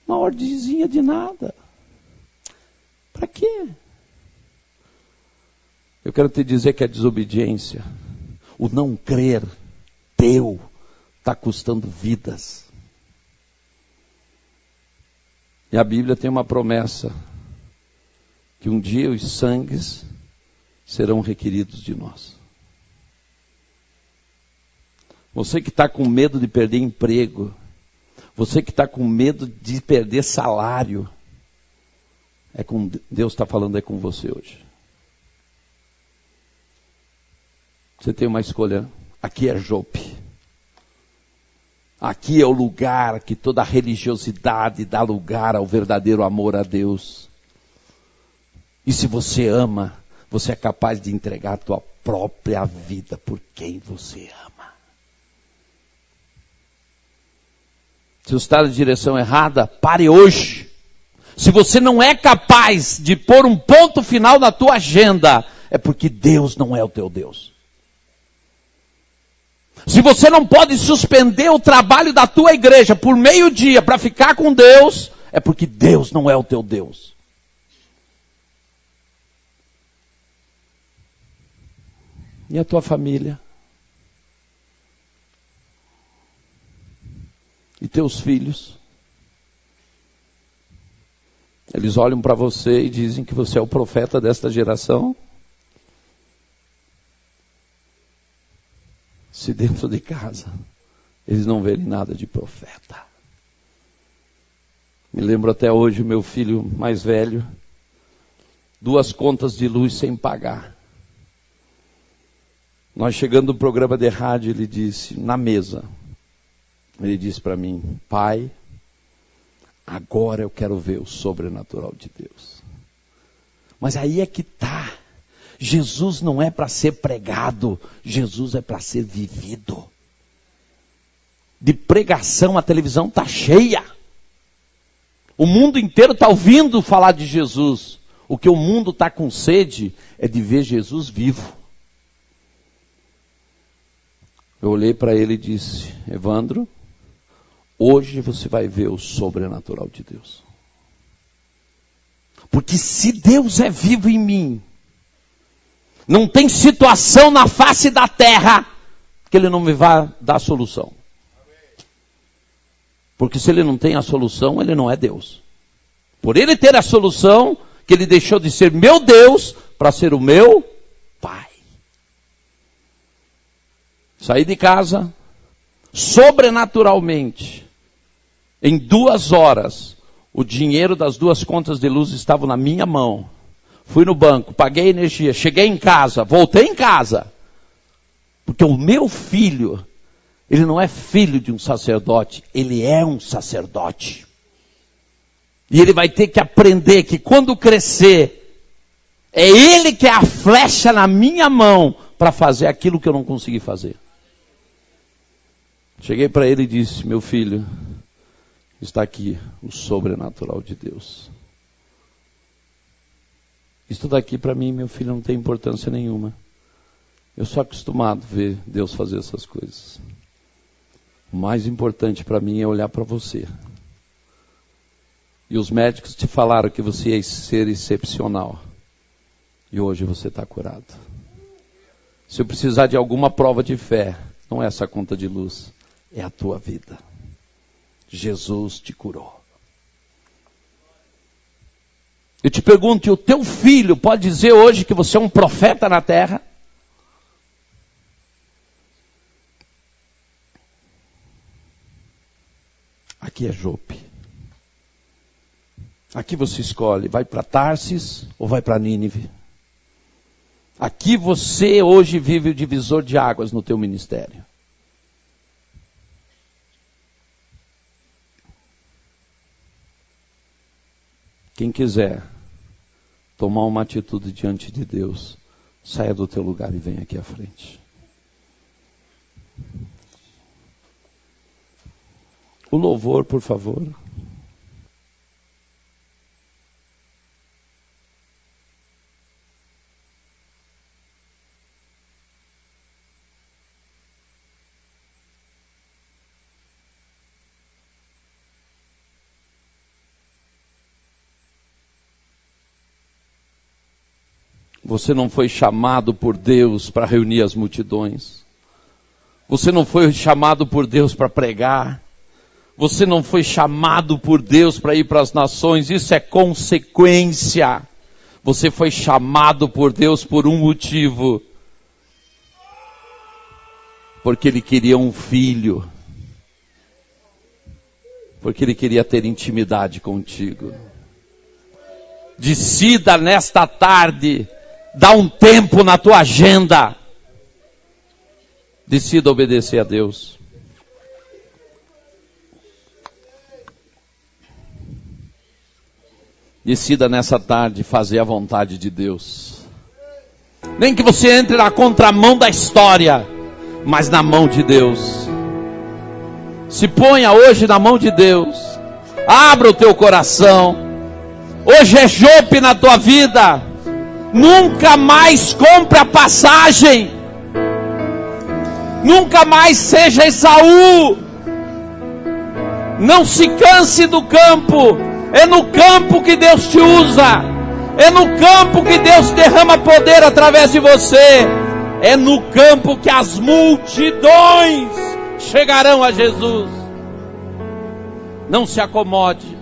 Uma ordenzinha de nada. Para quê? Eu quero te dizer que a desobediência, o não crer teu, está custando vidas. E a Bíblia tem uma promessa, que um dia os sangues serão requeridos de nós. Você que está com medo de perder emprego, você que está com medo de perder salário, Deus está falando com você hoje. Você tem uma escolha. Aqui é Jope. Aqui é o lugar que toda religiosidade dá lugar ao verdadeiro amor a Deus. E se você ama, você é capaz de entregar a tua própria vida por quem você ama. Se você está na direção errada, pare hoje. Se você não é capaz de pôr um ponto final na tua agenda, é porque Deus não é o teu Deus. Se você não pode suspender o trabalho da tua igreja por meio-dia para ficar com Deus, é porque Deus não é o teu Deus. E a tua família? E teus filhos? Eles olham para você e dizem que você é o profeta desta geração? Se dentro de casa eles não verem nada de profeta. Me lembro até hoje, meu filho mais velho, 2 contas de luz sem pagar. Nós chegando no programa de rádio, ele disse, na mesa, ele disse para mim, pai, agora eu quero ver o sobrenatural de Deus. Mas aí é que está. Jesus não é para ser pregado, Jesus é para ser vivido. De pregação a televisão está cheia. O mundo inteiro está ouvindo falar de Jesus. O que o mundo está com sede é de ver Jesus vivo. Eu olhei para ele e disse, Evandro, hoje você vai ver o sobrenatural de Deus. Porque se Deus é vivo em mim, não tem situação na face da terra que Ele não me vai dar solução. Porque se Ele não tem a solução, Ele não é Deus. Por Ele ter a solução, que Ele deixou de ser meu Deus para ser o meu Pai. Saí de casa, sobrenaturalmente, em 2 horas, o dinheiro das 2 contas de luz estava na minha mão. Fui no banco, paguei energia, cheguei em casa, voltei em casa. Porque o meu filho, ele não é filho de um sacerdote, ele é um sacerdote. E ele vai ter que aprender que quando crescer, é ele que é a flecha na minha mão para fazer aquilo que eu não consegui fazer. Cheguei para ele e disse, meu filho, está aqui o sobrenatural de Deus. Isso daqui para mim, meu filho, não tem importância nenhuma. Eu sou acostumado a ver Deus fazer essas coisas. O mais importante para mim é olhar para você. E os médicos te falaram que você ia ser excepcional. E hoje você está curado. Se eu precisar de alguma prova de fé, não é essa conta de luz, é a tua vida. Jesus te curou. Eu te pergunto, o teu filho pode dizer hoje que você é um profeta na terra? Aqui é Jope. Aqui você escolhe, vai para Tarsis ou vai para Nínive? Aqui você hoje vive o divisor de águas no teu ministério. Quem quiser tomar uma atitude diante de Deus, saia do teu lugar e venha aqui à frente. O louvor, por favor. Você não foi chamado por Deus para reunir as multidões. Você não foi chamado por Deus para pregar. Você não foi chamado por Deus para ir para as nações. Isso é consequência. Você foi chamado por Deus por um motivo. Porque Ele queria um filho. Porque Ele queria ter intimidade contigo. Decida nesta tarde. Dá um tempo na tua agenda. Decida obedecer a Deus. Decida nessa tarde fazer a vontade de Deus. Nem que você entre na contramão da história, mas na mão de Deus. Se ponha hoje na mão de Deus. Abra o teu coração. Hoje é Jope na tua vida. Nunca mais compre a passagem. Nunca mais seja Esaú. Não se canse do campo. É no campo que Deus te usa. É no campo que Deus derrama poder através de você. É no campo que as multidões chegarão a Jesus. Não se acomode.